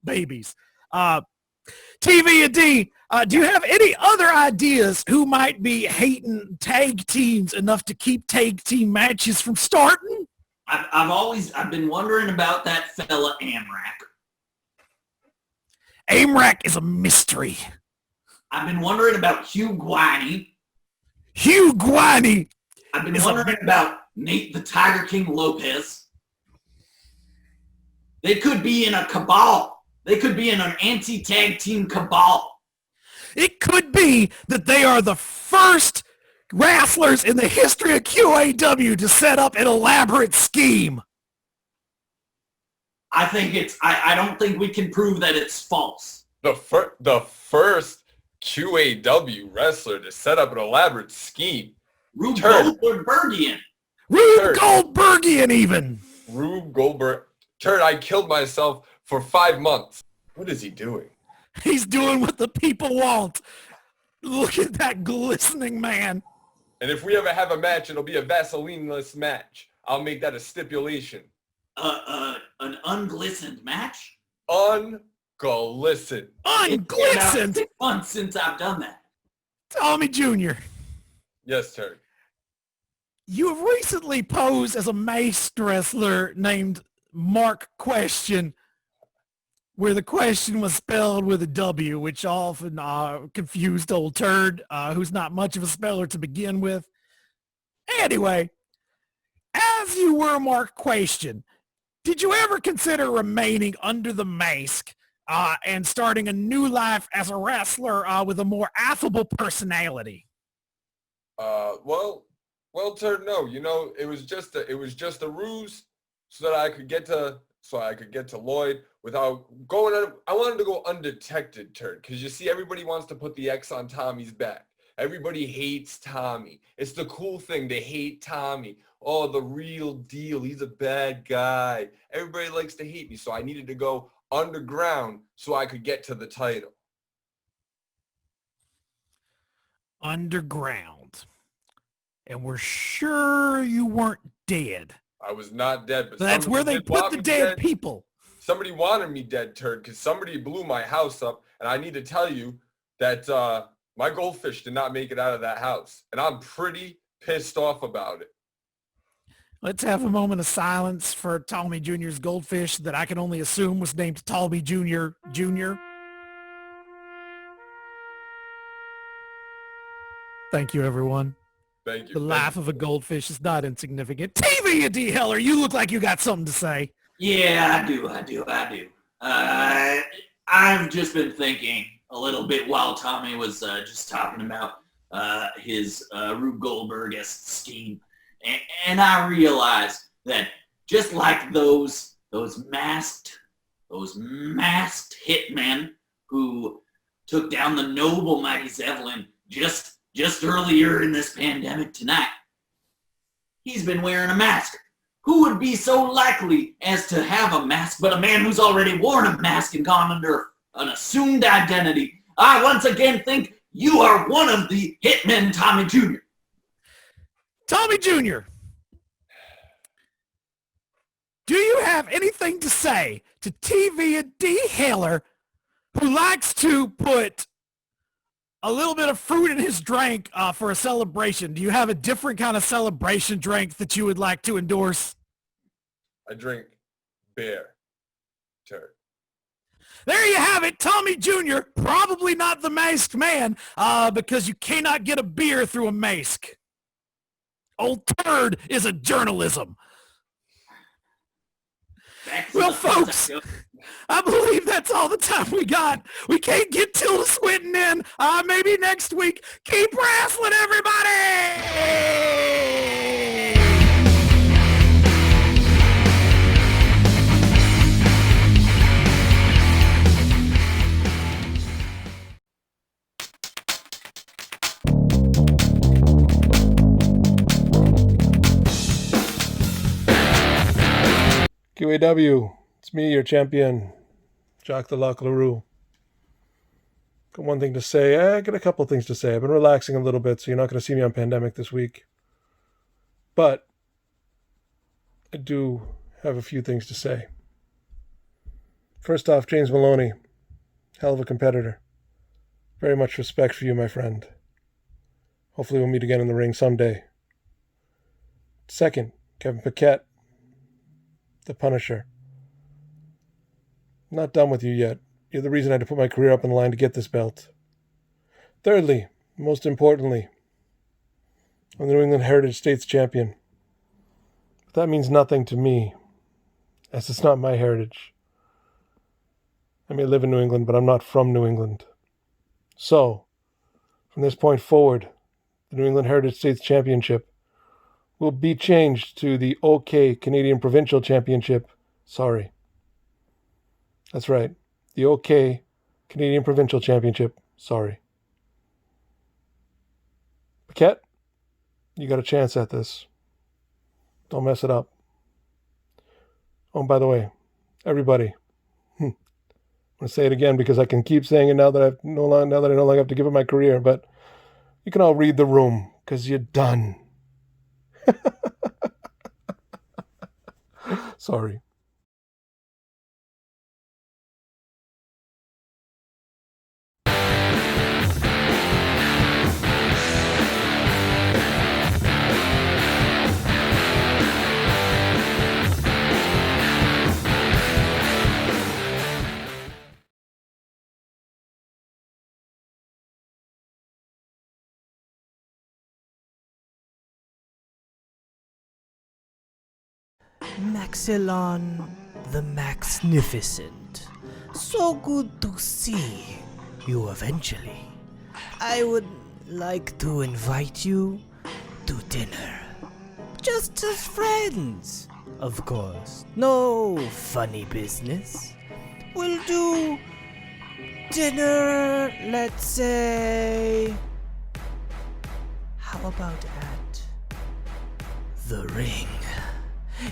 [SPEAKER 5] babies. TV and D, do you have any other ideas who might be hating tag teams enough to keep tag team matches from starting?
[SPEAKER 12] I've been wondering about that fella Amrak.
[SPEAKER 5] Amrak is a mystery.
[SPEAKER 12] I've been wondering about Hugh Guiney.
[SPEAKER 5] Hugh Guiney.
[SPEAKER 12] I've been wondering about Nate the Tiger King Lopez. They could be in a cabal. They could be in an anti-tag team cabal.
[SPEAKER 5] It could be that they are the first wrestlers in the history of QAW to set up an elaborate scheme.
[SPEAKER 12] I don't think we can prove that it's false.
[SPEAKER 11] The first QAW wrestler to set up an elaborate scheme.
[SPEAKER 12] Rube Goldbergian.
[SPEAKER 5] Rube Goldbergian even.
[SPEAKER 11] Rube Goldberg. Turd, I killed myself for 5 months. What is he doing?
[SPEAKER 5] He's doing what the people want. Look at that glistening man.
[SPEAKER 11] And if we ever have a match, it'll be a Vaseline-less match. I'll make that a stipulation.
[SPEAKER 12] An unglistened match?
[SPEAKER 11] Unglistened.
[SPEAKER 5] Unglistened?
[SPEAKER 12] 6 months since I've done that.
[SPEAKER 5] Tommy Jr.
[SPEAKER 11] Yes, Turd.
[SPEAKER 5] You have recently posed as a mace wrestler named Mark Question, where the question was spelled with a W, which often confused old Turd, who's not much of a speller to begin with. Anyway, as you were Mark Question, did you ever consider remaining under the mask and starting a new life as a wrestler with a more affable personality?
[SPEAKER 11] Well, Turd, no. You know, it was just a ruse so that I could get to Lloyd without going. I wanted to go undetected, Turd, because you see, everybody wants to put the X on Tommy's back. Everybody hates Tommy. It's the cool thing. They hate Tommy. Oh, the real deal. He's a bad guy. Everybody likes to hate me, so I needed to go underground so I could get to the title.
[SPEAKER 5] Underground. And we're sure you weren't dead.
[SPEAKER 11] I was not dead, but
[SPEAKER 5] that's where they put the dead people.
[SPEAKER 11] Somebody wanted me dead, Turd, because somebody blew my house up, and I need to tell you that my goldfish did not make it out of that house, and I'm pretty pissed off about it.
[SPEAKER 5] Let's have a moment of silence for Tommy Jr.'s goldfish that I can only assume was named Tommy Jr. Jr. Thank you, everyone.
[SPEAKER 11] Thank you.
[SPEAKER 5] The life of a goldfish is not insignificant. TV and D. Heller, you look like you got something to say.
[SPEAKER 12] Yeah, I do. I've just been thinking a little bit while Tommy was just talking about his Rube Goldberg-esque scheme. And I realized that just like those masked hitmen who took down the noble mighty Zeppelin just earlier in this pandemic tonight, he's been wearing a mask. Who would be so likely as to have a mask but a man who's already worn a mask and gone under an assumed identity? I once again think you are one of the hitmen, Tommy Jr.
[SPEAKER 5] Tommy Jr., do you have anything to say to TV and D. Heller, who likes to put a little bit of fruit in his drink for a celebration? Do you have a different kind of celebration drink that you would like to endorse?
[SPEAKER 11] I drink beer, Turd.
[SPEAKER 5] There you have it, Tommy Jr., probably not the masked man, because you cannot get a beer through a mask. Old Turd is a journalism. Well, folks, I believe that's all the time we got. We can't get Tilda Swinton in. Maybe next week. Keep wrestling, everybody!
[SPEAKER 13] QAW, it's me, your champion, Jacques the Lac LaRue. Got one thing to say. I got a couple things to say. I've been relaxing a little bit, so you're not going to see me on Pandemic this week. But I do have a few things to say. First off, James Maloney, hell of a competitor. Very much respect for you, my friend. Hopefully we'll meet again in the ring someday. Second, Kevin Paquette, the Punisher. I'm not done with you yet. You're the reason I had to put my career up on the line to get this belt. Thirdly, most importantly, I'm the New England Heritage States champion. But that means nothing to me, as it's not my heritage. I may live in New England, but I'm not from New England. So, from this point forward, the New England Heritage States Championship will be changed to the OK Canadian Provincial Championship. Sorry. That's right. The OK Canadian Provincial Championship. Sorry. Paquette, you got a chance at this. Don't mess it up. Oh, and by the way, everybody, I'm going to say it again because I can keep saying it now that I no longer have to give up my career, but you can all read the room because you're done. Sorry.
[SPEAKER 14] Maxilon the Magnificent. So good to see you eventually. I would like to invite you to dinner. Just as friends, of course. No funny business. We'll do dinner, let's say. How about at the Ring?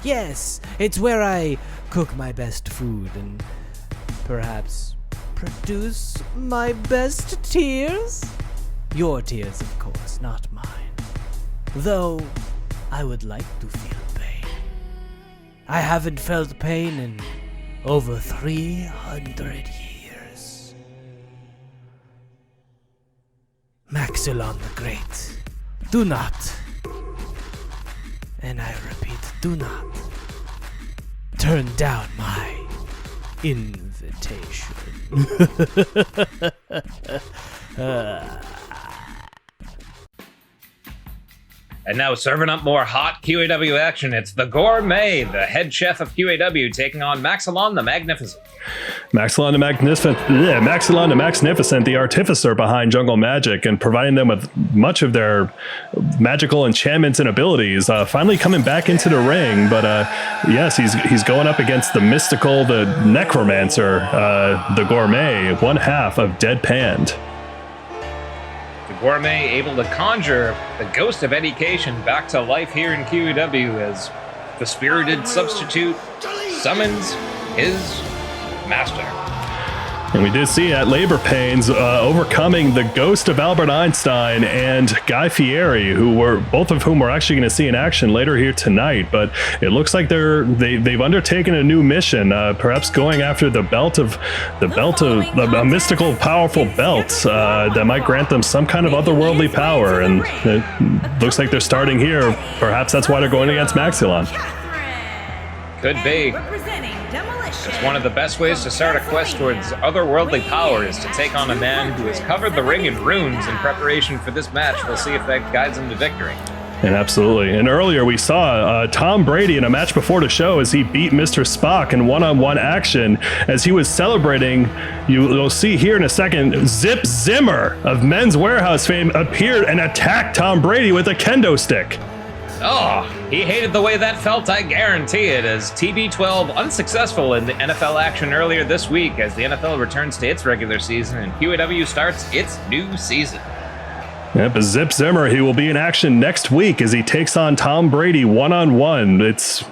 [SPEAKER 14] Yes, it's where I cook my best food and perhaps produce my best tears. Your tears, of course, not mine. Though I would like to feel pain. I haven't felt pain in over 300 years. Maxilon the Great, do not, and I repeat, do not turn down my invitation.
[SPEAKER 2] And now serving up more hot QAW action, it's the Gourmet, the head chef of QAW, taking on Maxilon the Magnificent.
[SPEAKER 3] Maxilon the Magnificent, the artificer behind jungle magic and providing them with much of their magical enchantments and abilities, finally coming back into the ring. But yes, he's going up against the mystical, the necromancer, the Gourmet, one half of Deadpanned.
[SPEAKER 2] The Gourmet able to conjure the ghost of education back to life here in QAW as the spirited substitute summons his master.
[SPEAKER 3] And we did see at Labor Pains overcoming the ghost of Albert Einstein and Guy Fieri, both of whom we're actually going to see in action later here tonight. But it looks like they've undertaken a new mission, perhaps going after the belt of a mystical, powerful belt that might grant them some kind of otherworldly power. And it looks like they're starting here. Perhaps that's why they're going against Maxilon.
[SPEAKER 2] Could be. It's one of the best ways to start a quest towards otherworldly power is to take on a man who has covered the ring in runes in preparation for this match. We'll see if that guides him to victory.
[SPEAKER 3] And absolutely. And earlier we saw Tom Brady in a match before the show as he beat Mr. Spock in one-on-one action. As he was celebrating, you'll see here in a second, Zip Zimmer of Men's Warehouse fame appeared and attacked Tom Brady with a kendo stick.
[SPEAKER 2] Oh, he hated the way that felt, I guarantee it, as TB12 unsuccessful in the NFL action earlier this week as the NFL returns to its regular season and QAW starts its new season.
[SPEAKER 3] Yep, Zip Zimmer, he will be in action next week as he takes on Tom Brady one-on-one. It's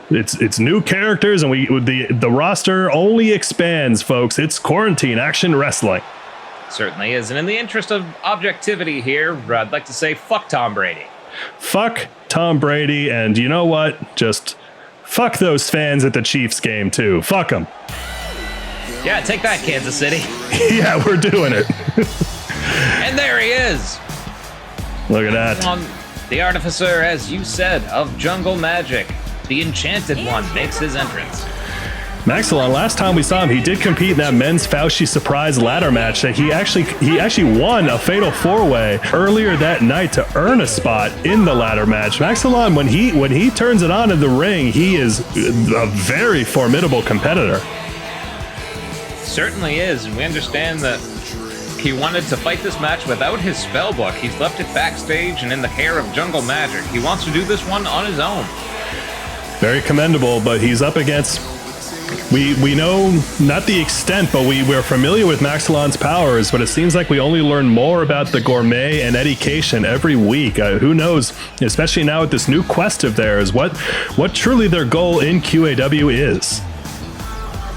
[SPEAKER 3] new characters, and the roster only expands, folks. It's Quarantine Action Wrestling.
[SPEAKER 2] Certainly is. And in the interest of objectivity here, I'd like to say fuck Tom Brady.
[SPEAKER 3] Fuck Tom Brady, and you know what? Just fuck those fans at the Chiefs game, too. Fuck them.
[SPEAKER 2] Yeah, take that, Kansas City.
[SPEAKER 3] Yeah, we're doing it.
[SPEAKER 2] And there he is.
[SPEAKER 3] Look at that.
[SPEAKER 2] The artificer, as you said, of jungle magic. The enchanted one makes his entrance.
[SPEAKER 3] Maxilon, last time we saw him, he did compete in that men's Fauci surprise ladder match that he actually won a fatal 4-way earlier that night to earn a spot in the ladder match. Maxilon, when he turns it on in the ring, he is a very formidable competitor.
[SPEAKER 2] Certainly is, and we understand that he wanted to fight this match without his spell book. He's left it backstage and in the care of jungle magic. He wants to do this one on his own.
[SPEAKER 3] Very commendable, but he's up against... We know not the extent, but we're familiar with Maxilon's powers, but it seems like we only learn more about the gourmet and education every week. Who knows, especially now with this new quest of theirs, what truly their goal in QAW is.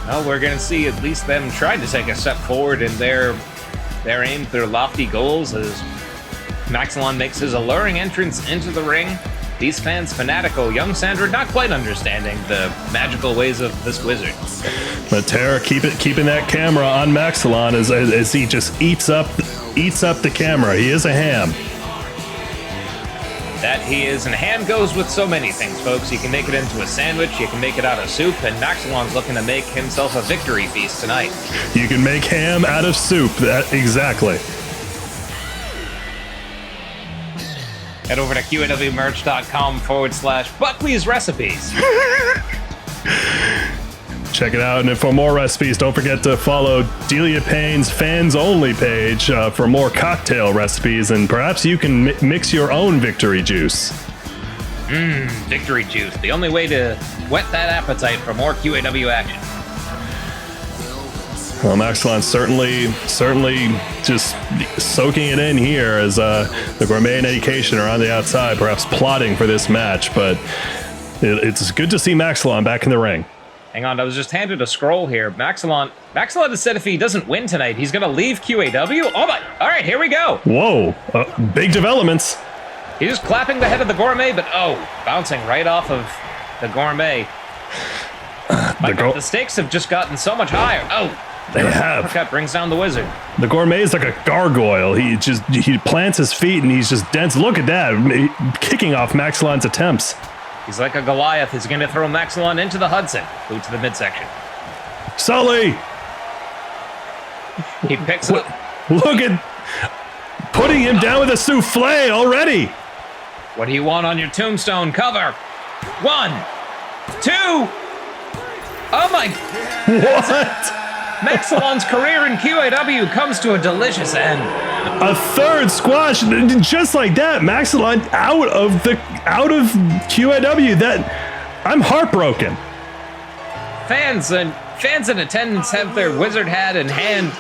[SPEAKER 2] Well, we're going to see at least them try to take a step forward in their aim, their lofty goals, as Maxilon makes his alluring entrance into the ring. These fans fanatical, young Sandra not quite understanding the magical ways of this wizard.
[SPEAKER 3] But Tara keeping that camera on Maxilon as he just eats up the camera. He is a ham.
[SPEAKER 2] That he is, and ham goes with so many things, folks. You can make it into a sandwich, you can make it out of soup, and Maxilon's looking to make himself a victory feast tonight.
[SPEAKER 3] You can make ham out of soup, exactly.
[SPEAKER 2] Head over to QAWmerch.com/Buckley's Recipes.
[SPEAKER 3] Check it out, and for more recipes, don't forget to follow Delia Payne's Fans Only page for more cocktail recipes, and perhaps you can mix your own victory juice.
[SPEAKER 2] Victory juice. The only way to whet that appetite for more QAW action.
[SPEAKER 3] Well, Maxilon certainly just soaking it in here as the gourmet and education are on the outside, perhaps plotting for this match, but it's good to see Maxilon back in the ring.
[SPEAKER 2] Hang on, I was just handed a scroll here. Maxilon has said if he doesn't win tonight, he's going to leave QAW. Oh my, all right, here we go.
[SPEAKER 3] Whoa, big developments.
[SPEAKER 2] He's just clapping the head of the gourmet, but bouncing right off of the gourmet. The stakes have just gotten so much higher. Oh,
[SPEAKER 3] they have.
[SPEAKER 2] Uppercut brings down the wizard.
[SPEAKER 3] The gourmet is like a gargoyle. He plants his feet and he's just dense. Look at that, kicking off Maxilon's attempts.
[SPEAKER 2] He's like a Goliath. He's going to throw Maxilon into the Hudson. Boot to the midsection.
[SPEAKER 3] Sully!
[SPEAKER 2] He picks it up.
[SPEAKER 3] Look at putting him down with a souffle already.
[SPEAKER 2] What do you want on your tombstone? Cover. 1, 2. Oh my.
[SPEAKER 3] What?
[SPEAKER 2] Maxilon's career in QAW comes to a delicious end.
[SPEAKER 3] A third squash, just like that. Maxilon out of QAW. That I'm heartbroken.
[SPEAKER 2] Fans in attendance have their wizard hat in hand.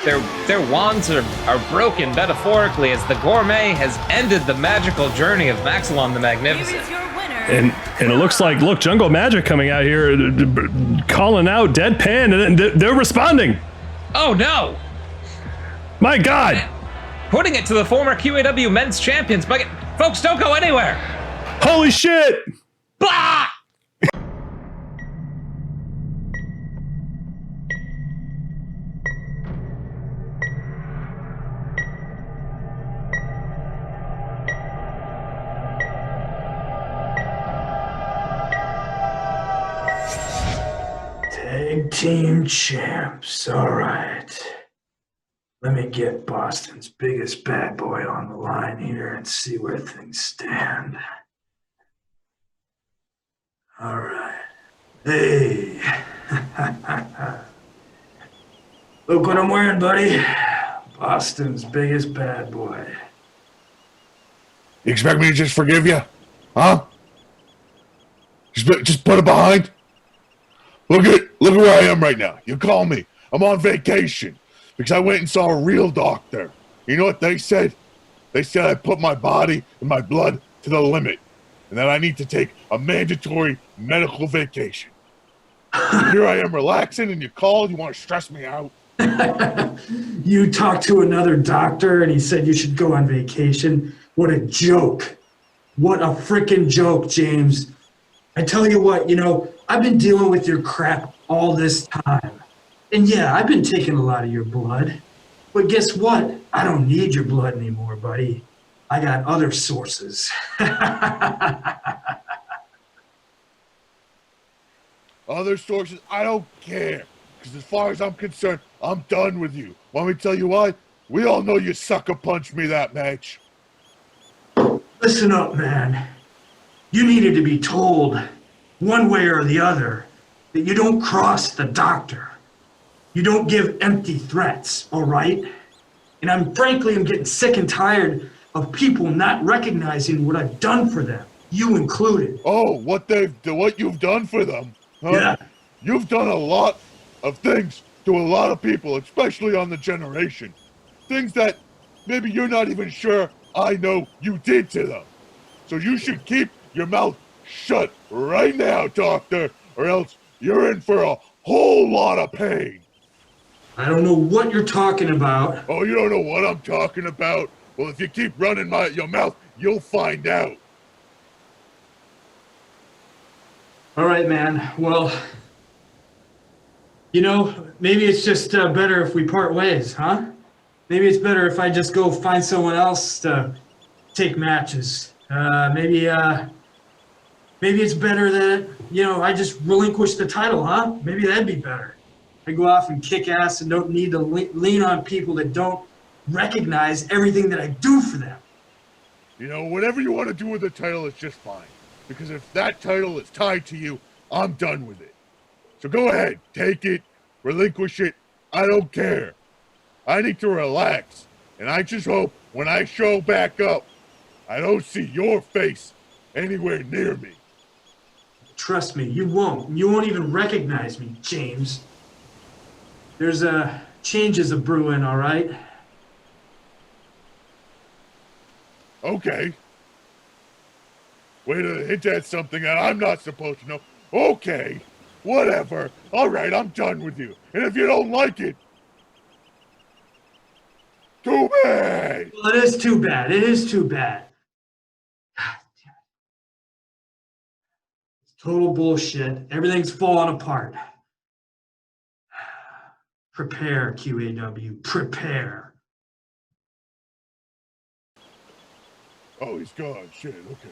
[SPEAKER 2] Their wands are broken metaphorically as the gourmet has ended the magical journey of Maxilon the Magnificent.
[SPEAKER 3] And it looks like, Jungle Magic coming out here, calling out deadpan, and they're responding.
[SPEAKER 2] Oh no!
[SPEAKER 3] My God!
[SPEAKER 2] Putting it to the former QAW men's champions. But folks, don't go anywhere.
[SPEAKER 3] Holy shit!
[SPEAKER 2] Blah!
[SPEAKER 15] Tag team champs. All right. Let me get Boston's biggest bad boy on the line here and see where things stand. All right. Hey. Look what I'm wearing, buddy. Boston's biggest bad boy.
[SPEAKER 7] You expect me to just forgive you? Huh? Just put it behind? Look where I am right now. You call me. I'm on vacation because I went and saw a real doctor. You know what they said? They said I put my body and my blood to the limit and that I need to take a mandatory medical vacation. Here I am relaxing and you call, you want to stress me out.
[SPEAKER 15] You talked to another doctor and he said you should go on vacation. What a joke. What a freaking joke, James. I tell you what, I've been dealing with your crap all this time. And yeah, I've been taking a lot of your blood. But guess what? I don't need your blood anymore, buddy. I got other sources.
[SPEAKER 7] Other sources, I don't care. Because as far as I'm concerned, I'm done with you. Want me to tell you why? We all know you sucker punched me that match.
[SPEAKER 15] Listen up, man. You needed to be told, one way or the other, that you don't cross the doctor. You don't give empty threats, all right? And I'm getting sick and tired of people not recognizing what I've done for them, you included.
[SPEAKER 7] Oh, what you've done for them? Huh?
[SPEAKER 15] Yeah.
[SPEAKER 7] You've done a lot of things to a lot of people, especially on the generation. Things that maybe you're not even sure I know you did to them. So you should keep your mouth shut right now, doctor, or else you're in for a whole lot of pain.
[SPEAKER 15] I don't know what you're talking about.
[SPEAKER 7] Oh, you don't know what I'm talking about? Well, if you keep running your mouth, you'll find out.
[SPEAKER 15] All right, man. Well, maybe it's just better if we part ways, huh? Maybe it's better if I just go find someone else to take matches. Maybe it's better that, I just relinquish the title, huh? Maybe that'd be better. I go off and kick ass and don't need to lean on people that don't recognize everything that I do for them.
[SPEAKER 7] Whatever you want to do with the title is just fine. Because if that title is tied to you, I'm done with it. So go ahead, take it, relinquish it, I don't care. I need to relax, and I just hope when I show back up, I don't see your face anywhere near me.
[SPEAKER 15] Trust me, you won't. You won't even recognize me, James. There's changes a brewing, all right?
[SPEAKER 7] Okay. Way to hint at something that I'm not supposed to know. Okay, whatever. All right, I'm done with you. And if you don't like it, too bad.
[SPEAKER 15] Well, it is too bad. It is too bad. God damn it. It's total bullshit. Everything's falling apart. Prepare, QAW. Prepare.
[SPEAKER 7] Oh, he's gone. Shit, okay.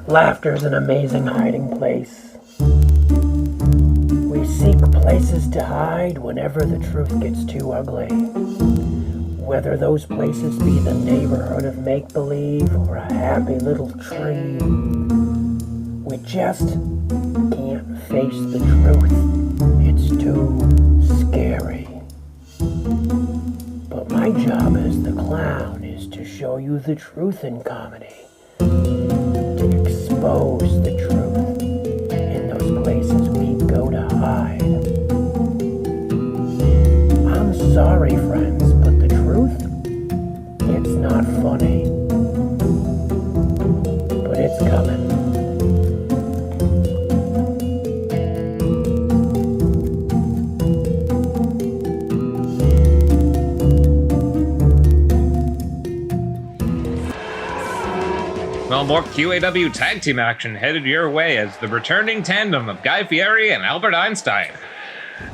[SPEAKER 16] Laughter's an amazing hiding place. We seek places to hide whenever the truth gets too ugly. Whether those places be the neighborhood of make-believe or a happy little tree, we just can't face the truth. It's too scary. But my job as the clown is to show you the truth in comedy. To expose the truth in those places we go to hide. I'm sorry, friends, but the truth, it's not funny. But it's coming.
[SPEAKER 2] Well, more QAW tag team action headed your way as the returning tandem of Guy Fieri and Albert Einstein.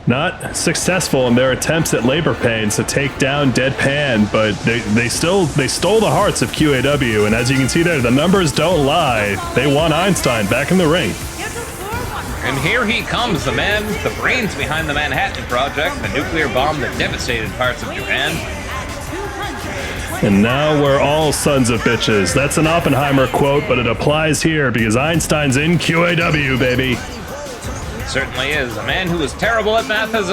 [SPEAKER 3] Not successful in their attempts at labor pains to take down Deadpan, but they stole the hearts of QAW, and as you can see there, the numbers don't lie. They won Einstein back in the ring.
[SPEAKER 2] And here he comes, the man, the brains behind the Manhattan Project, the nuclear bomb that devastated parts of Japan.
[SPEAKER 3] And now we're all sons of bitches. That's an Oppenheimer quote, but it applies here because Einstein's in QAW, baby.
[SPEAKER 2] Certainly is. A man who was terrible at math as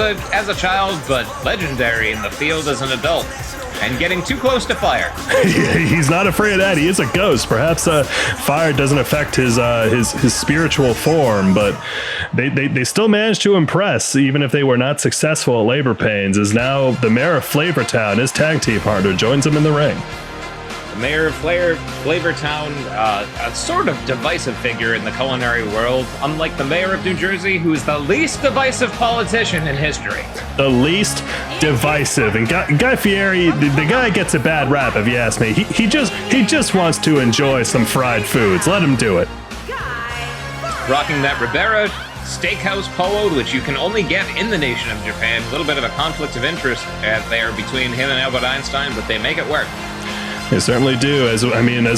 [SPEAKER 2] a child, but legendary in the field as an adult. And getting too close to fire.
[SPEAKER 3] He's not afraid of that. He is a ghost. Perhaps fire doesn't affect his spiritual form, but they still managed to impress, even if they were not successful at labor pains, as now the mayor of Flavortown, his tag team partner, joins him in the ring.
[SPEAKER 2] Mayor of Flavortown, a sort of divisive figure in the culinary world, unlike the mayor of New Jersey, who is the least divisive politician in history.
[SPEAKER 3] The least divisive. And Guy Fieri, the guy gets a bad rap, if you ask me. He just wants to enjoy some fried foods. Let him do it.
[SPEAKER 2] Rocking that Ribera Steakhouse polo, which you can only get in the nation of Japan. A little bit of a conflict of interest there between him and Albert Einstein, but they make it work.
[SPEAKER 3] They certainly do. As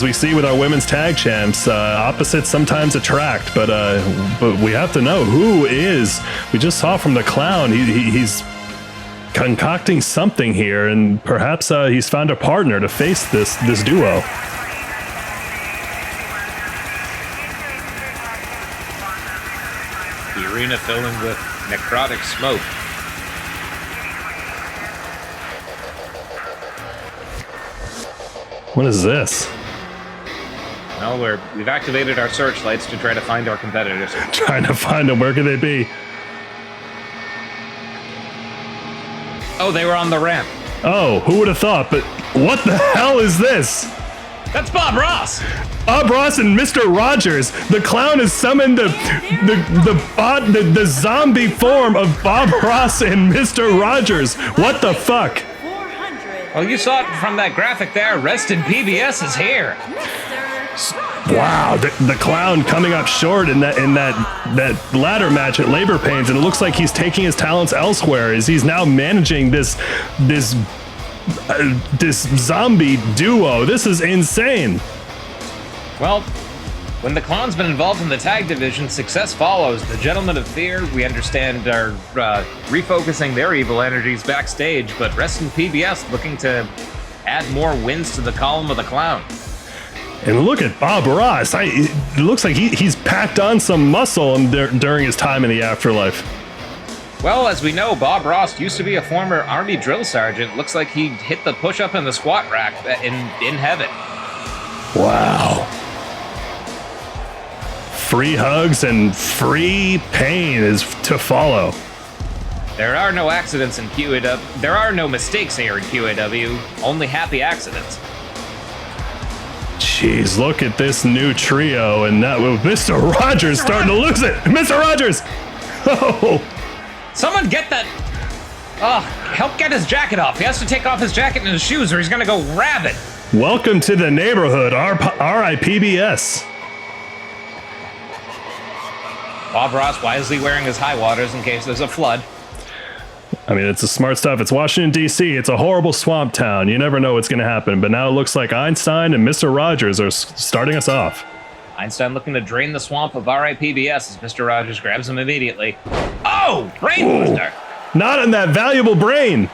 [SPEAKER 3] we see with our women's tag champs, opposites sometimes attract. But we have to know who is. We just saw from the clown. He's concocting something here, and perhaps he's found a partner to face this duo.
[SPEAKER 2] The arena filling with necrotic smoke.
[SPEAKER 3] What is this?
[SPEAKER 2] Well, we've activated our searchlights to try to find our competitors.
[SPEAKER 3] Trying to find them. Where could they be?
[SPEAKER 2] Oh, they were on the ramp.
[SPEAKER 3] Oh, who would have thought? But what the hell is this?
[SPEAKER 2] That's Bob Ross.
[SPEAKER 3] Bob Ross and Mr. Rogers. The clown has summoned the zombie form of Bob Ross and Mr. Rogers. What the fuck?
[SPEAKER 2] Well, you saw it from that graphic there. Rest in PBS is here.
[SPEAKER 3] Wow, the clown coming up short in that ladder match at Labor Pains, and it looks like he's taking his talents elsewhere as he's now managing this zombie duo. This is insane.
[SPEAKER 2] Well, when the clown's been involved in the tag division, success follows. The Gentlemen of Fear, we understand, are refocusing their evil energies backstage, but Rest in PBS looking to add more wins to the column of the clown.
[SPEAKER 3] And look at Bob Ross. It looks like he's packed on some muscle during his time in the afterlife.
[SPEAKER 2] Well, as we know, Bob Ross used to be a former Army drill sergeant. Looks like he hit the push-up and the squat rack in heaven.
[SPEAKER 3] Wow. Free hugs and free pain is to follow.
[SPEAKER 2] There are no accidents in QAW. There are no mistakes here in QAW. Only happy accidents.
[SPEAKER 3] Jeez, look at this new trio, and that Mr. Rogers starting to lose it. Mr. Rogers! Oh!
[SPEAKER 2] Someone get that. Help get his jacket off. He has to take off his jacket and his shoes, or he's gonna go rabid.
[SPEAKER 3] Welcome to the neighborhood, RIPBS.
[SPEAKER 2] Bob Ross wisely wearing his high waters in case there's a flood.
[SPEAKER 3] I mean, it's the smart stuff. It's Washington, D.C. It's a horrible swamp town. You never know what's going to happen. But now it looks like Einstein and Mr. Rogers are starting us off.
[SPEAKER 2] Einstein looking to drain the swamp of RIPBS as Mr. Rogers grabs him immediately. Oh! Brain booster!
[SPEAKER 3] Not on that valuable brain!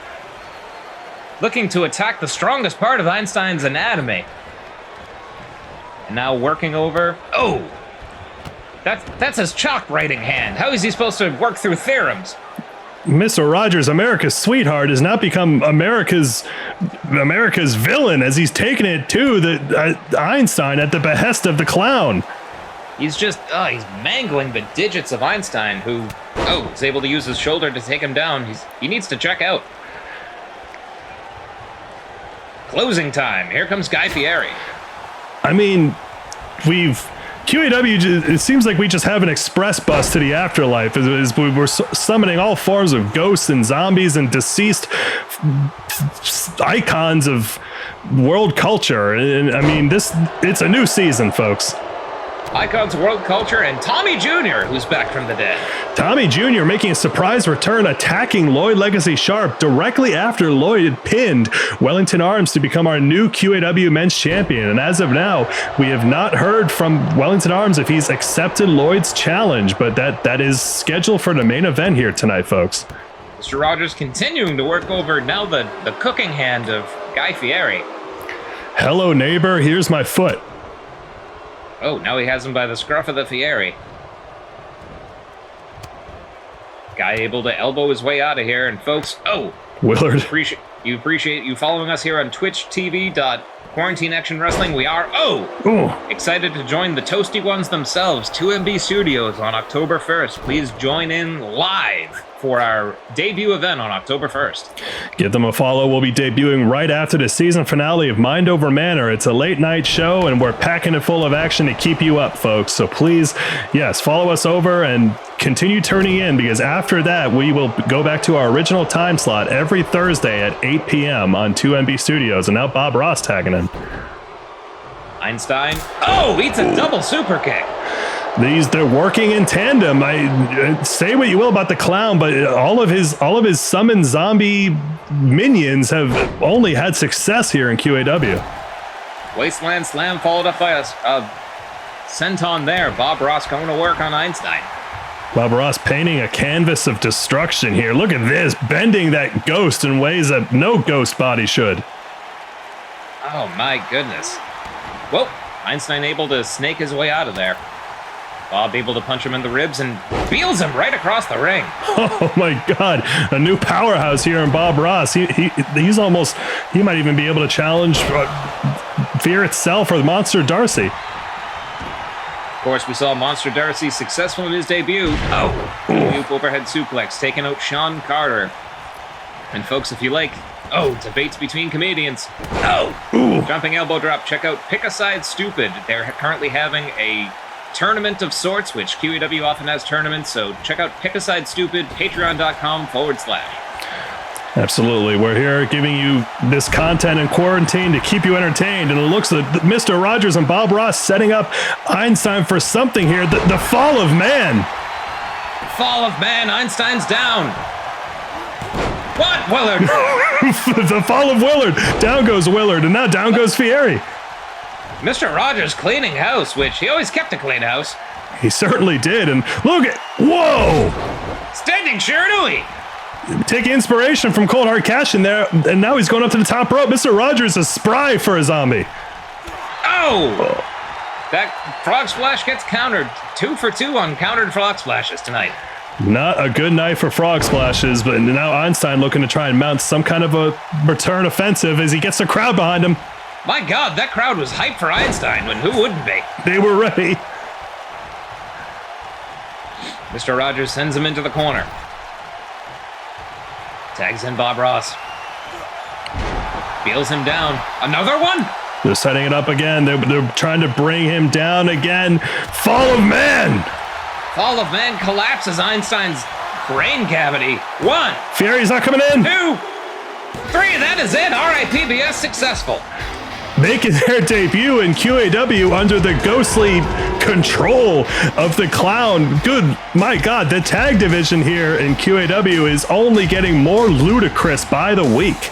[SPEAKER 2] Looking to attack the strongest part of Einstein's anatomy. And now working over... Oh! That's his chalk writing hand. How is he supposed to work through theorems?
[SPEAKER 3] Mr. Rogers, America's sweetheart, has now become America's villain as he's taken it to the Einstein at the behest of the clown.
[SPEAKER 2] He's just, he's mangling the digits of Einstein, who, is able to use his shoulder to take him down. He needs to check out. Closing time. Here comes Guy Fieri.
[SPEAKER 3] I mean, QAW, it seems like we just have an express bus to the afterlife as we're summoning all forms of ghosts and zombies and deceased icons of world culture. And I mean, it's a new season, folks.
[SPEAKER 2] Icons of world culture and Tommy Jr., who's back from the dead.
[SPEAKER 3] Tommy Jr. making a surprise return, attacking Lloyd Legacy Sharp directly after Lloyd pinned Wellington Arms to become our new QAW Men's Champion. And as of now, we have not heard from Wellington Arms if he's accepted Lloyd's challenge, but that is scheduled for the main event here tonight, folks.
[SPEAKER 2] Mr. Rogers continuing to work over now the cooking hand of Guy Fieri.
[SPEAKER 3] Hello, neighbor. Here's my foot.
[SPEAKER 2] Oh, now he has him by the scruff of the Fieri. Guy able to elbow his way out of here, and folks,
[SPEAKER 3] Willard.
[SPEAKER 2] appreciate you following us here on Twitch TV Quarantine Action Wrestling, we are, excited to join the Toasty Ones themselves, 2MB Studios, on October 1st. Please join in live for our debut event on October 1st.
[SPEAKER 3] Give them a follow. We'll be debuting right after the season finale of Mind Over Manor. It's a late night show, and we're packing it full of action to keep you up, folks. So please, yes, follow us over and continue turning in, because after that, we will go back to our original time slot every Thursday at 8 p.m. on 2MB Studios. And now Bob Ross tagging in.
[SPEAKER 2] Einstein, eats a double super kick.
[SPEAKER 3] They're working in tandem. I say what you will about the clown, but all of his summoned zombie minions have only had success here in QAW.
[SPEAKER 2] Wasteland Slam followed up by a senton there. Bob Ross going to work on Einstein.
[SPEAKER 3] Bob Ross painting a canvas of destruction here. Look at this, bending that ghost in ways that no ghost body should.
[SPEAKER 2] Oh my goodness. Well, Einstein able to snake his way out of there. Bob able to punch him in the ribs and beals him right across the ring.
[SPEAKER 3] Oh my God, a new powerhouse here in Bob Ross. He's almost, he might even be able to challenge Fear itself or the Monster Darcy.
[SPEAKER 2] Of course, we saw Monster Darcy successful in his debut. Loop overhead suplex, taking out Sean Carter. And folks, if you like, debates between comedians. Jumping elbow drop, check out Pick a Side Stupid. They're currently having a tournament of sorts, which QAW often has tournaments, so check out Pick a Side Stupid, patreon.com/.
[SPEAKER 3] Absolutely. We're here giving you this content in quarantine to keep you entertained, and it looks like Mr. Rogers and Bob Ross setting up Einstein for something here. The fall of man.
[SPEAKER 2] Fall of man, Einstein's down. What, Willard?
[SPEAKER 3] The fall of Willard. Down goes Willard, and now down goes Fieri.
[SPEAKER 2] Mr. Rogers cleaning house, which he always kept a clean house.
[SPEAKER 3] He certainly did, and look at, whoa!
[SPEAKER 2] Standing Shiranui!
[SPEAKER 3] Take inspiration from Cold Hard Cash in there, and now he's going up to the top rope. Mr. Rogers is spry for a zombie.
[SPEAKER 2] That frog splash gets countered. 2 for 2 on countered frog splashes tonight.
[SPEAKER 3] Not a good night for frog splashes, but now Einstein looking to try and mount some kind of a return offensive as he gets the crowd behind him.
[SPEAKER 2] My God, that crowd was hyped for Einstein, when who wouldn't be?
[SPEAKER 3] They were ready.
[SPEAKER 2] Mr. Rogers sends him into the corner. Tags in Bob Ross. Beals him down. Another one?
[SPEAKER 3] They're setting it up again. They're trying to bring him down again. Fall of man!
[SPEAKER 2] Fall of man collapses Einstein's brain cavity. 1.
[SPEAKER 3] Fieri's not coming in.
[SPEAKER 2] 2. 3, that is it. RIPBS successful.
[SPEAKER 3] Making their debut in QAW under the ghostly control of the clown. Good, my God, the tag division here in QAW is only getting more ludicrous by the week.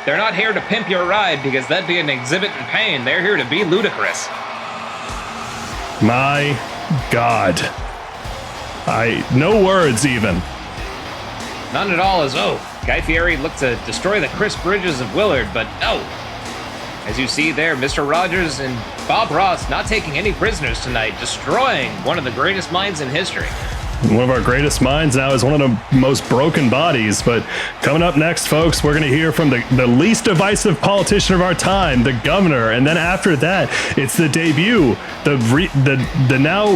[SPEAKER 2] They're not here to pimp your ride, because that'd be an exhibit in pain. They're here to be ludicrous.
[SPEAKER 3] My God. No words even.
[SPEAKER 2] None at all, as Guy Fieri looked to destroy the Chris Bridges of Willard, but no. As you see there, Mr. Rogers and Bob Ross not taking any prisoners tonight, destroying one of the greatest minds in history.
[SPEAKER 3] One of our greatest minds now is one of the most broken bodies. But coming up next, folks, we're going to hear from the least divisive politician of our time, the governor. And then after that, it's the debut. The now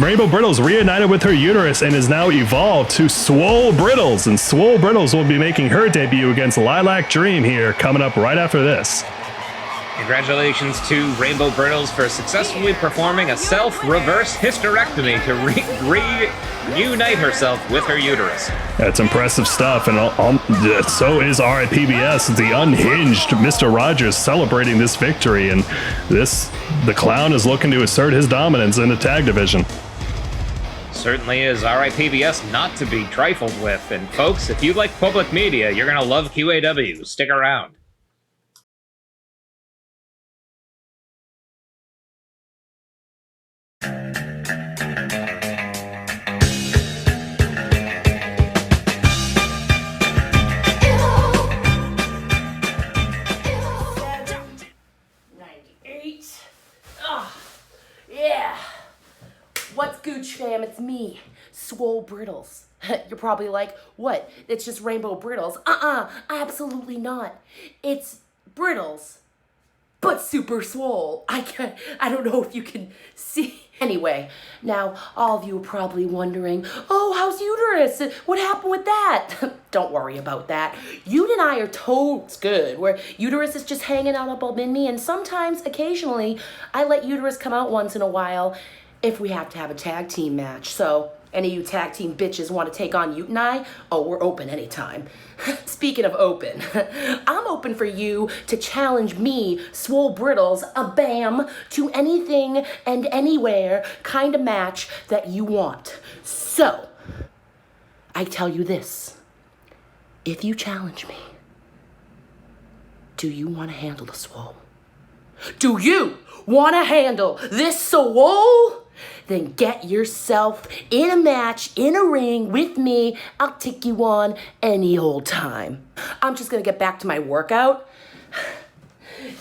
[SPEAKER 3] Rainbow Brittles reunited with her uterus and is now evolved to Swole Brittles. And Swole Brittles will be making her debut against Lilac Dream here coming up right after this.
[SPEAKER 2] Congratulations to Rainbow Brittles for successfully performing a self-reverse hysterectomy to reunite herself with her uterus.
[SPEAKER 3] That's impressive stuff, and so is RIPBS, the unhinged Mr. Rogers celebrating this victory, and the clown is looking to assert his dominance in the tag division.
[SPEAKER 2] Certainly is. RIPBS not to be trifled with, and folks, if you like public media, you're going to love QAW. Stick around.
[SPEAKER 17] What's Gooch fam? It's me, Swole Brittles. You're probably like, what? It's just Rainbow Brittles. Absolutely not. It's Brittles, but super swole. I don't know if you can see. Anyway, now all of you are probably wondering, oh, how's uterus? What happened with that? Don't worry about that. You and I are totes good, where uterus is just hanging out up in me, and sometimes, occasionally, I let uterus come out once in a while if we have to have a tag team match. So, any of you tag team bitches want to take on Ute and I? Oh, we're open anytime. Speaking of open, I'm open for you to challenge me, Swole Brittles, a bam, to anything and anywhere kind of match that you want. So, I tell you this. If you challenge me, do you want to handle the Swole? Do you want to handle this Swole? Then get yourself in a match, in a ring with me. I'll take you on any old time. I'm just gonna get back to my workout.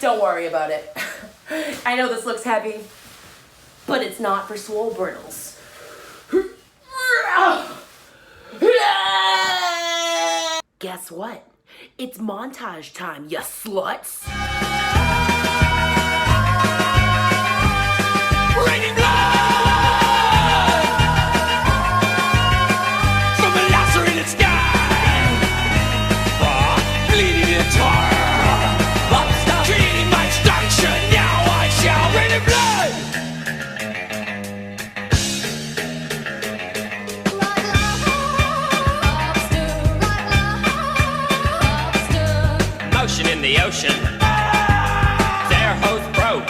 [SPEAKER 17] Don't worry about it. I know this looks heavy, but it's not for Swole Brittles. Guess what? It's montage time, you sluts. Raining blood!
[SPEAKER 18] In the ocean, their hose broke.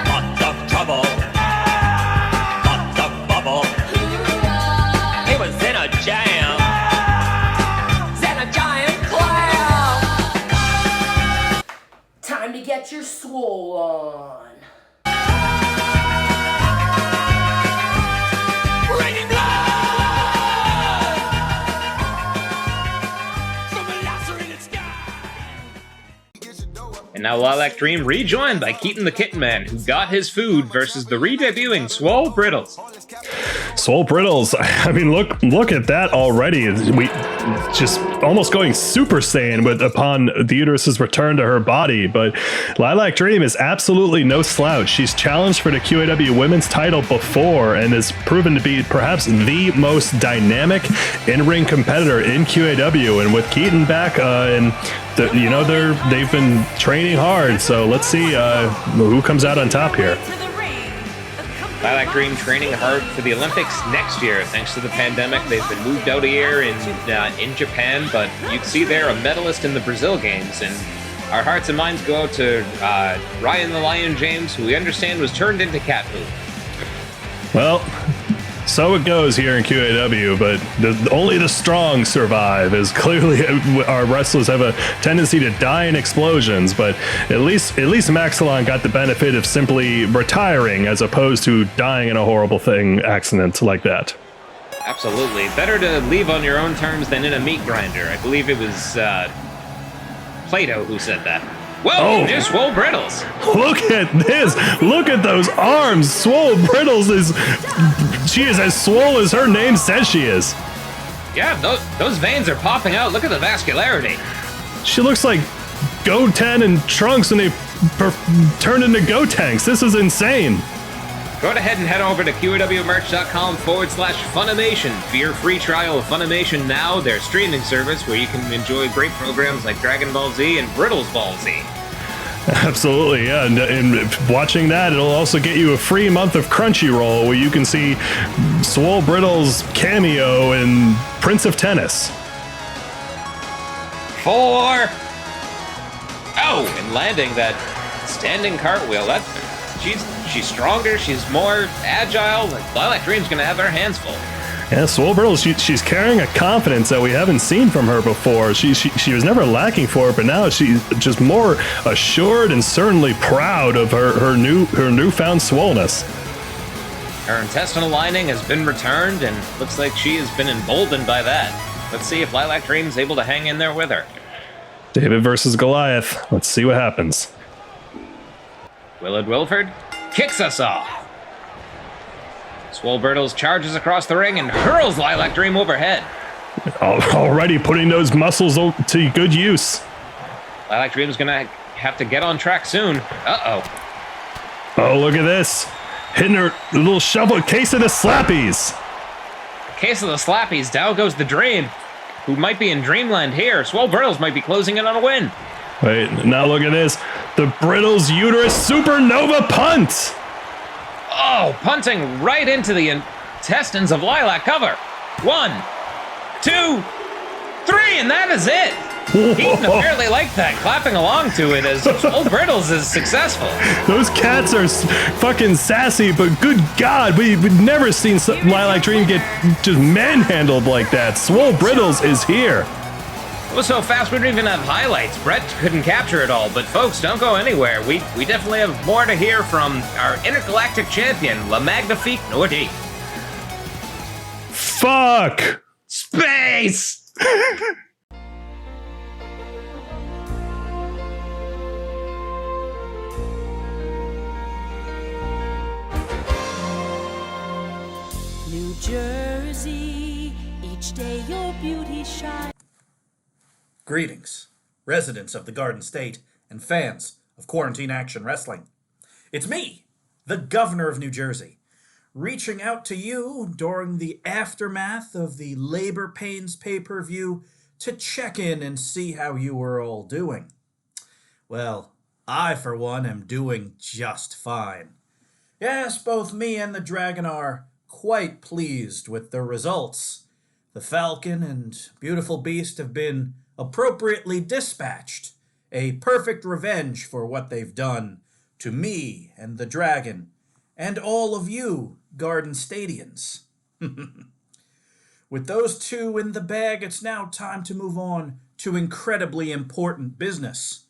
[SPEAKER 18] Lots of trouble, lots of bubble. He was in a jam, in a giant clam.
[SPEAKER 17] Time to get your swole on.
[SPEAKER 18] Raining blood from a lacerated sky.
[SPEAKER 2] And now Lilac Dream rejoined by Keaton the Kitten Man, who got his food versus the re-debuting Swole Brittles.
[SPEAKER 3] Swole Brittles, I mean, look at that already. We just almost going Super Saiyan upon the uterus's return to her body. But Lilac Dream is absolutely no slouch. She's challenged for the QAW Women's title before and has proven to be perhaps the most dynamic in-ring competitor in QAW. And with Keaton back, they've been training hard. So let's see who comes out on top here.
[SPEAKER 2] Lilac Dream training hard for the Olympics next year. Thanks to the pandemic, they've been moved out a year in Japan, but you can see they're a medalist in the Brazil Games, and our hearts and minds go out to Ryan the Lion James, who we understand was turned into cat food.
[SPEAKER 3] Well, so it goes here in QAW, but only the strong survive, as clearly our wrestlers have a tendency to die in explosions, but at least Maxilon got the benefit of simply retiring as opposed to dying in a horrible accident like that.
[SPEAKER 2] Absolutely. Better to leave on your own terms than in a meat grinder. I believe it was Plato who said that. Whoa, just Swole Brittles.
[SPEAKER 3] Look at this. Look at those arms. Swole Brittles she is as swole as her name says she is.
[SPEAKER 2] Yeah, those veins are popping out. Look at the vascularity.
[SPEAKER 3] She looks like Goten and Trunks when they turned into Gotenks. This is insane.
[SPEAKER 2] Go ahead and head over to QAWmerch.com/Funimation for your free trial of Funimation Now, their streaming service where you can enjoy great programs like Dragon Ball Z and Brittles Ball Z.
[SPEAKER 3] Absolutely, yeah. And watching that, it'll also get you a free month of Crunchyroll where you can see Swole Brittles cameo in Prince of Tennis.
[SPEAKER 2] 4. Oh, and landing that standing cartwheel. She's stronger, she's more agile. Lilac Dream's gonna have her hands full.
[SPEAKER 3] Yeah, Swole Brittles, she's carrying a confidence that we haven't seen from her before. She was never lacking for it, but now she's just more assured and certainly proud of her newfound swollenness.
[SPEAKER 2] Her intestinal lining has been returned, and looks like she has been emboldened by that. Let's see if Lilac Dream's able to hang in there with her.
[SPEAKER 3] David versus Goliath. Let's see what happens.
[SPEAKER 2] Willard Wilford kicks us off. Swole Brittles charges across the ring and hurls Lilac Dream overhead.
[SPEAKER 3] Already putting those muscles to good use.
[SPEAKER 2] Lilac Dream's gonna have to get on track soon. Uh-oh.
[SPEAKER 3] Oh, look at this. Hitting her little shovel, case of the slappies.
[SPEAKER 2] Case of the slappies, down goes the Dream, who might be in dreamland here. Swole Brittles might be closing in on a win.
[SPEAKER 3] Wait, now look at this. The Brittles uterus supernova punt.
[SPEAKER 2] Oh, punting right into the intestines of Lilac Cover. 1, 2, 3, and that is it. Heaton apparently liked that, clapping along to it as Swole Brittles is successful.
[SPEAKER 3] Those cats are fucking sassy, but good God, we've never seen Lilac Dream get just manhandled like that. Swole Brittles is here.
[SPEAKER 2] It was so fast we didn't even have highlights. Brett couldn't capture it all, but folks, don't go anywhere. We definitely have more to hear from our intergalactic champion, La Magnifique Nordy.
[SPEAKER 3] Fuck!
[SPEAKER 2] Space!
[SPEAKER 19] New Jersey, each day your beauty shines.
[SPEAKER 20] Greetings, residents of the Garden State and fans of Quarantine Action Wrestling. It's me, the Governor of New Jersey, reaching out to you during the aftermath of the Labor Pains pay-per-view to check in and see how you were all doing. Well, I, for one, am doing just fine. Yes, both me and the Dragon are quite pleased with the results. The Falcon and Beautiful Beast have been appropriately dispatched, a perfect revenge for what they've done to me and the Dragon, and all of you Garden Stadians. With those two in the bag, it's now time to move on to incredibly important business.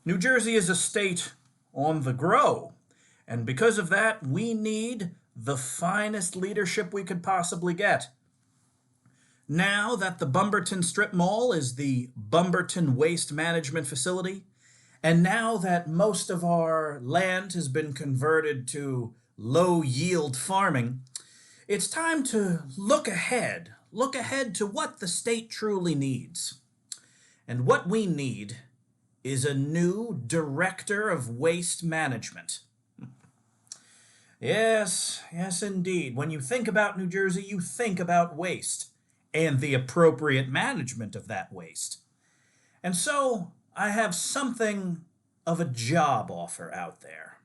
[SPEAKER 20] New Jersey is a state on the grow, and because of that, we need the finest leadership we could possibly get. Now that the Bumberton Strip Mall is the Bumberton Waste Management Facility, and now that most of our land has been converted to low-yield farming, it's time to look ahead to what the state truly needs. And what we need is a new Director of Waste Management. Yes, indeed. When you think about New Jersey, you think about waste and the appropriate management of that waste. And so I have something of a job offer out there.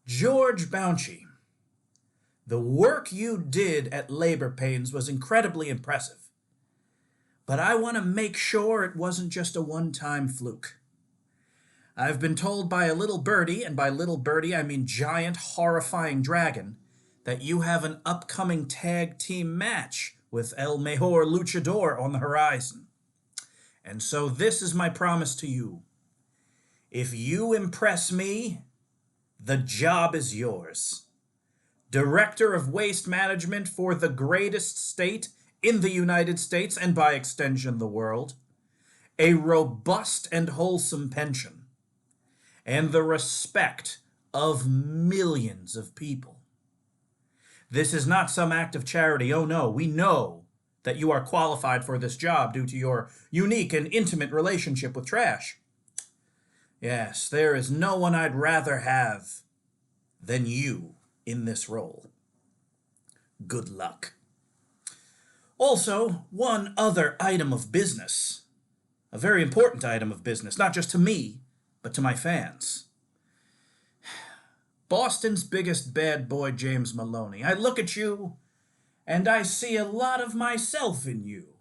[SPEAKER 20] George Bounchy, the work you did at Labor Pains was incredibly impressive, but I want to make sure it wasn't just a one-time fluke. I've been told by a little birdie, and by little birdie I mean giant, horrifying dragon, that you have an upcoming tag team match with El Mejor Luchador on the horizon. And so this is my promise to you. If you impress me, the job is yours. Director of Waste Management for the greatest state in the United States, and by extension the world. A robust and wholesome pension. And the respect of millions of people. This is not some act of charity. Oh no, we know that you are qualified for this job due to your unique and intimate relationship with trash. Yes, there is no one I'd rather have than you in this role. Good luck. Also, one other item of business. A very important item of business, not just to me, but to my fans. Boston's biggest bad boy, James Maloney. I look at you, and I see a lot of myself in you.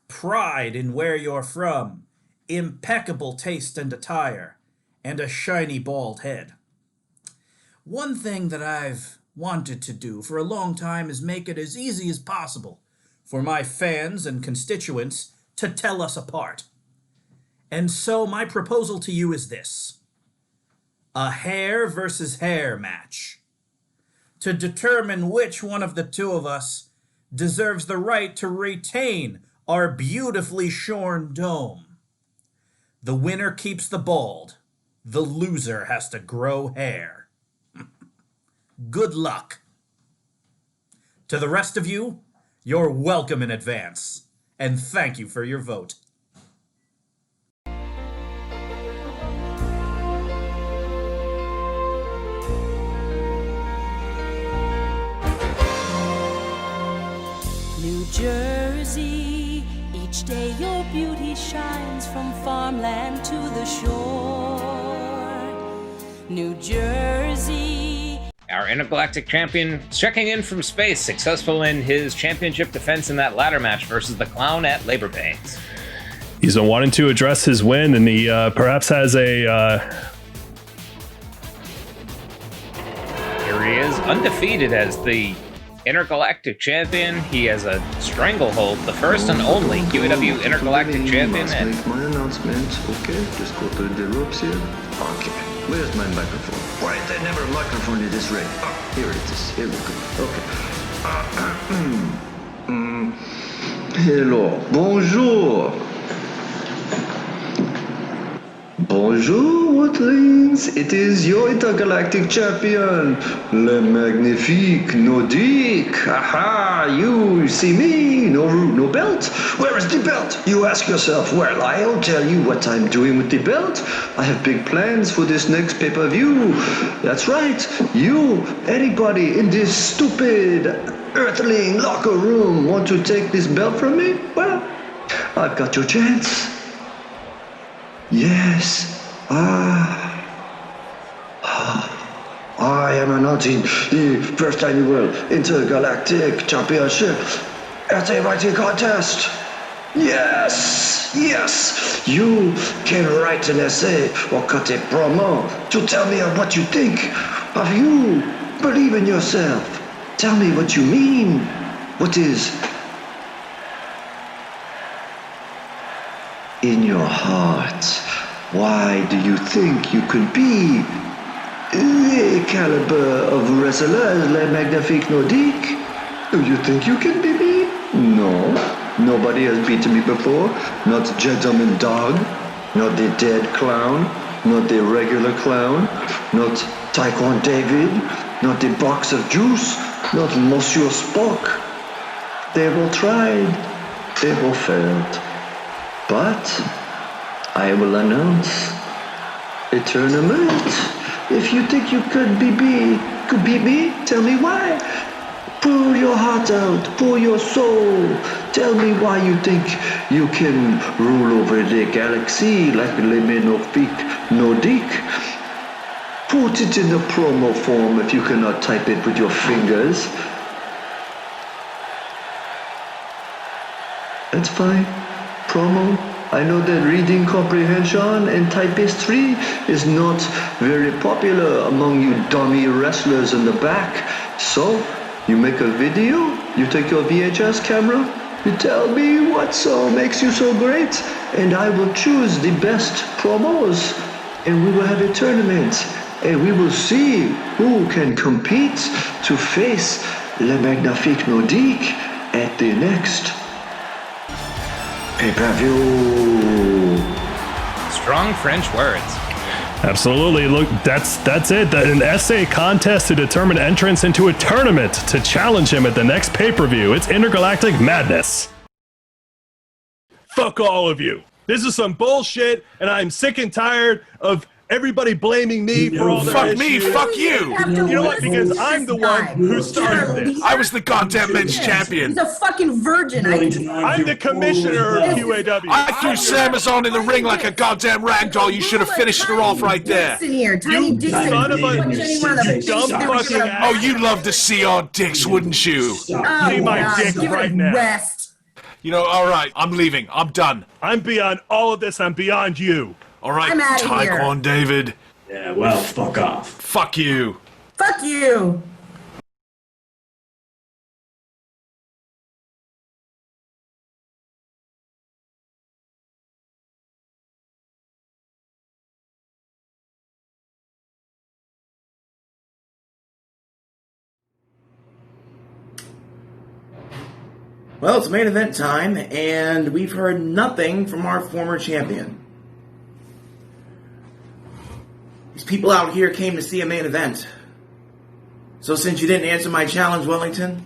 [SPEAKER 20] Pride in where you're from, impeccable taste and attire, and a shiny bald head. One thing that I've wanted to do for a long time is make it as easy as possible for my fans and constituents to tell us apart. And so my proposal to you is this. A hair versus hair match. To determine which one of the two of us deserves the right to retain our beautifully shorn dome. The winner keeps the bald. The loser has to grow hair. Good luck. To the rest of you, you're welcome in advance. And thank you for your vote.
[SPEAKER 19] shines from farmland to the shore. New Jersey.
[SPEAKER 2] Our intergalactic champion checking in from space, successful in his championship defense in that ladder match versus the Clown at Labor Pains.
[SPEAKER 3] He's been wanting to address his win, and he perhaps has a...
[SPEAKER 2] Here he is, undefeated as the intergalactic champion. He has a stranglehold, the first and only QAW intergalactic champion.
[SPEAKER 21] And make my announcement, okay? Just go to the ropes here. Okay. Where's my microphone? Why is there never a microphone in this ring? Oh, here it is. Here we go. Okay. Hello. Bonjour. Bonjour, Woodlings. It is your intergalactic champion, Le Magnifique Nordique. Aha, you see me? No belt? Where is the belt? You ask yourself. Well, I'll tell you what I'm doing with the belt. I have big plans for this next pay-per-view. That's right. You, anybody in this stupid earthling locker room want to take this belt from me? Well, I've got your chance. Yes. I am announcing the first annual intergalactic championship essay writing contest. Yes. You can write an essay or cut a promo to tell me what you think of you. Believe in yourself. Tell me what you mean. What is in your heart? Why do you think you could be the caliber of wrestler as Le Magnifique Nordique? Do you think you can beat me? No. Nobody has beaten me before. Not Gentleman Dog. Not the dead clown. Not the regular clown. Not Taekwon David. Not the box of juice. Not Monsieur Spock. They've all tried. They've all failed. But I will announce a tournament. If you think you could beat me, tell me why. Pour your heart out, pour your soul. Tell me why you think you can rule over the galaxy like Le Magnifique Nordique. Put it in a promo form if you cannot type it with your fingers. That's fine. Promo. I know that reading comprehension and typistry is not very popular among you dummy wrestlers in the back. So, you make a video, you take your VHS camera, you tell me what so makes you so great, and I will choose the best promos, and we will have a tournament, and we will see who can compete to face Le Magnifique Nordique at the next pay-per-view.
[SPEAKER 2] Strong French words.
[SPEAKER 3] Absolutely. Look, that's it. An essay contest to determine entrance into a tournament to challenge him at the next pay-per-view. It's intergalactic madness. Fuck all of you. This is some bullshit, and I'm sick and tired of everybody blaming me for all their
[SPEAKER 22] Fuck me,
[SPEAKER 3] issues.
[SPEAKER 22] fuck you.
[SPEAKER 3] You know what? Because I'm the one who started this.
[SPEAKER 22] I was the goddamn men's champion.
[SPEAKER 23] He's a fucking virgin.
[SPEAKER 3] I'm the commissioner of QAW.
[SPEAKER 22] I threw Samazon in the ring like a goddamn ragdoll. You should have finished her off right there.
[SPEAKER 23] Listen here, Tiny Dick.
[SPEAKER 3] son of a dumb fucking ass.
[SPEAKER 22] Oh, you'd love to see our dicks, wouldn't you?
[SPEAKER 3] See my dick right now.
[SPEAKER 23] Rest.
[SPEAKER 22] You know, all right, I'm leaving. I'm done.
[SPEAKER 3] I'm beyond all of this. I'm beyond you.
[SPEAKER 22] All right,
[SPEAKER 23] I'm outta here.
[SPEAKER 22] Taekwon David.
[SPEAKER 21] Yeah, well, fuck off.
[SPEAKER 22] Fuck you.
[SPEAKER 23] Fuck you.
[SPEAKER 1] Well, it's main event time, and we've heard nothing from our former champion. These people out here came to see a main event. So since you didn't answer my challenge, Wellington,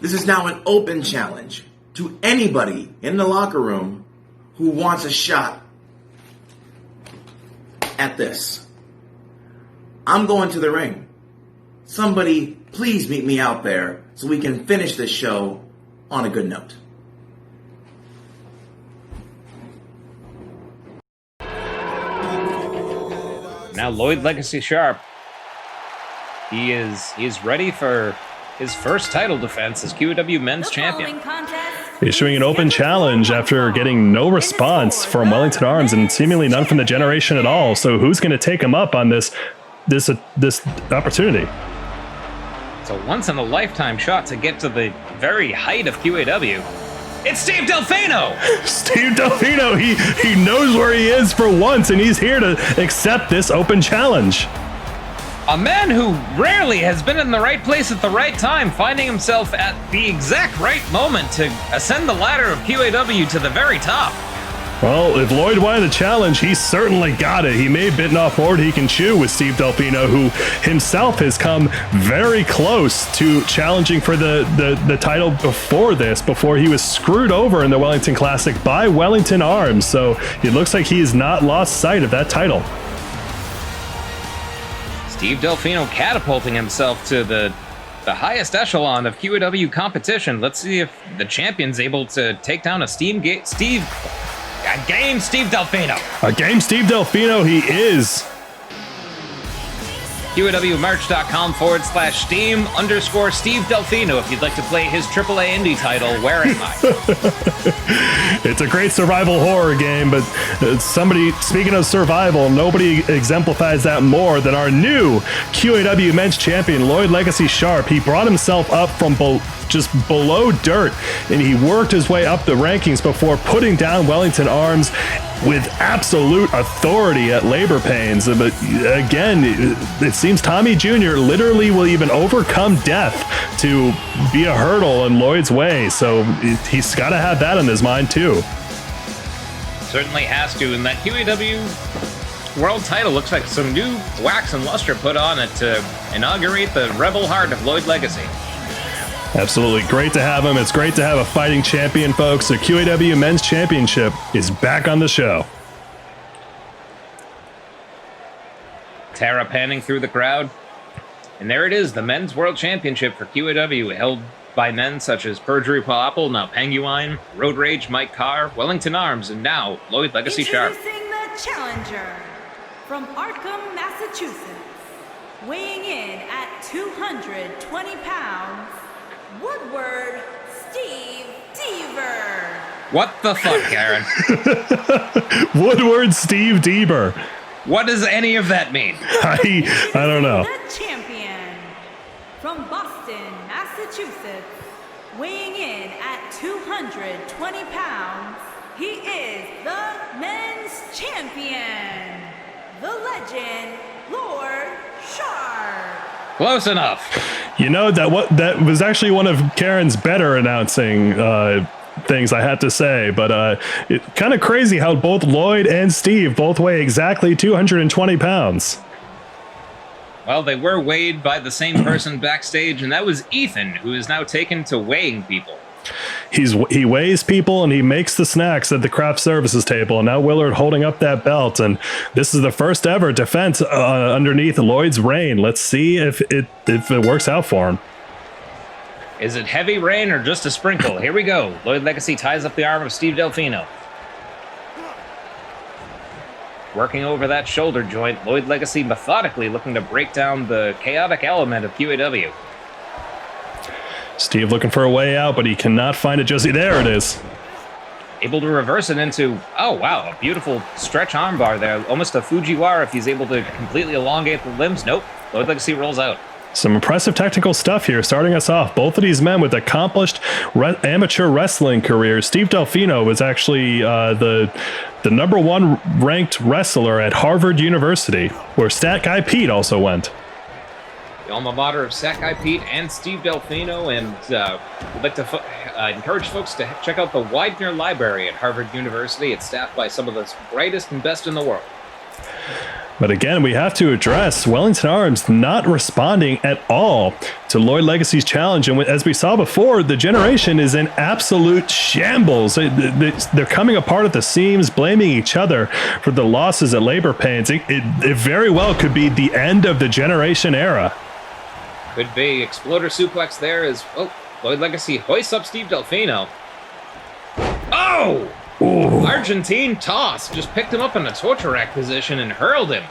[SPEAKER 1] this is now an open challenge to anybody in the locker room who wants a shot at this. I'm going to the ring. Somebody please meet me out there so we can finish this show on a good note.
[SPEAKER 2] Now Lloyd Legacy Sharp, he is ready for his first title defense as QAW Men's Champion.
[SPEAKER 3] Issuing an open challenge after getting no response from Wellington Arms and seemingly none from the generation at all. So who's going to take him up on this opportunity?
[SPEAKER 2] It's a once-in-a-lifetime shot to get to the very height of QAW. It's Steve Delfino!
[SPEAKER 3] Steve Delfino, he knows where he is for once, and he's here to accept this open challenge.
[SPEAKER 2] A man who rarely has been in the right place at the right time, finding himself at the exact right moment to ascend the ladder of QAW to the very top.
[SPEAKER 3] Well, if Lloyd wanted a challenge, he certainly got it. He may have bitten off more than he can chew with Steve Delfino, who himself has come very close to challenging for the title before he was screwed over in the Wellington Classic by Wellington Arms. So it looks like he has not lost sight of that title.
[SPEAKER 2] Steve Delfino catapulting himself to the highest echelon of QAW competition. Let's see if the champion's able to take down a game Steve Delfino.
[SPEAKER 3] A game Steve Delfino he is.
[SPEAKER 2] QAWmerch.com/Steam_Steve Delfino if you'd like to play his AAA indie title, Where Am I?
[SPEAKER 3] It's a great survival horror game, but speaking of survival, nobody exemplifies that more than our new QAW Men's Champion, Lloyd Legacy Sharp. He brought himself up from just below dirt, and he worked his way up the rankings before putting down Wellington Arms with absolute authority at labor pains. But again, it seems Tommy Jr. literally will even overcome death to be a hurdle in Lloyd's way. So he's got to have that on his mind too.
[SPEAKER 2] Certainly has to, and that QAW World title looks like some new wax and luster put on it to inaugurate the rebel heart of Lloyd Legacy.
[SPEAKER 3] Absolutely great to have him. It's great to have a fighting champion, folks. The QAW Men's Championship is back on the show.
[SPEAKER 2] Tara panning through the crowd. And there it is, the Men's World Championship for QAW, held by men such as Perjury Paul Apple, now Penguine, Road Rage Mike Carr, Wellington Arms, and now Lloyd Legacy Sharp.
[SPEAKER 4] Introducing the challenger from Arkham, Massachusetts, weighing in at 220 pounds, Woodward Steve Deaver.
[SPEAKER 2] What the fuck, Karen?
[SPEAKER 3] Woodward Steve Deaver.
[SPEAKER 2] What does any of that mean?
[SPEAKER 3] I don't know.
[SPEAKER 4] The champion from Boston, Massachusetts, weighing in at 220 pounds, he is the men's champion, the legend, Lord Sharp.
[SPEAKER 2] Close enough.
[SPEAKER 3] You know, that was actually one of Karen's better announcing things, I have to say, but it's kind of crazy how both Lloyd and Steve both weigh exactly 220 pounds.
[SPEAKER 2] Well, they were weighed by the same person backstage, and that was Ethan, who is now taken to weighing people.
[SPEAKER 3] He weighs people and he makes the snacks at the craft services table, and now Willard holding up that belt, and this is the first ever defense underneath Lloyd's reign. Let's see if it works out for him.
[SPEAKER 2] Is it heavy rain or just a sprinkle? Here we go. Lloyd Legacy ties up the arm of Steve Delfino. Working over that shoulder joint, Lloyd Legacy methodically looking to break down the chaotic element of QAW.
[SPEAKER 3] Steve looking for a way out, but he cannot find it just yet. There it is.
[SPEAKER 2] Able to reverse it into, oh wow, a beautiful stretch armbar there. Almost a Fujiwara if he's able to completely elongate the limbs. Nope, Lloyd Legacy rolls out.
[SPEAKER 3] Some impressive technical stuff here, starting us off. Both of these men with accomplished amateur wrestling careers. Steve Delfino was actually the number one ranked wrestler at Harvard University, where Stat Guy Pete also went.
[SPEAKER 2] The alma mater of Stat Guy Pete and Steve Delfino, and we'd like to encourage folks to check out the Widener Library at Harvard University. It's staffed by some of the brightest and best in the world.
[SPEAKER 3] But again, we have to address Wellington Arms not responding at all to Lloyd Legacy's challenge. And as we saw before, the generation is in absolute shambles. They're coming apart at the seams, blaming each other for the losses at labor pains. It very well could be the end of the generation era.
[SPEAKER 2] Could be. Exploder suplex there is, Lloyd Legacy hoists up Steve Delfino. Oh! Ooh. Argentine toss. Just picked him up in a torture rack position and hurled him.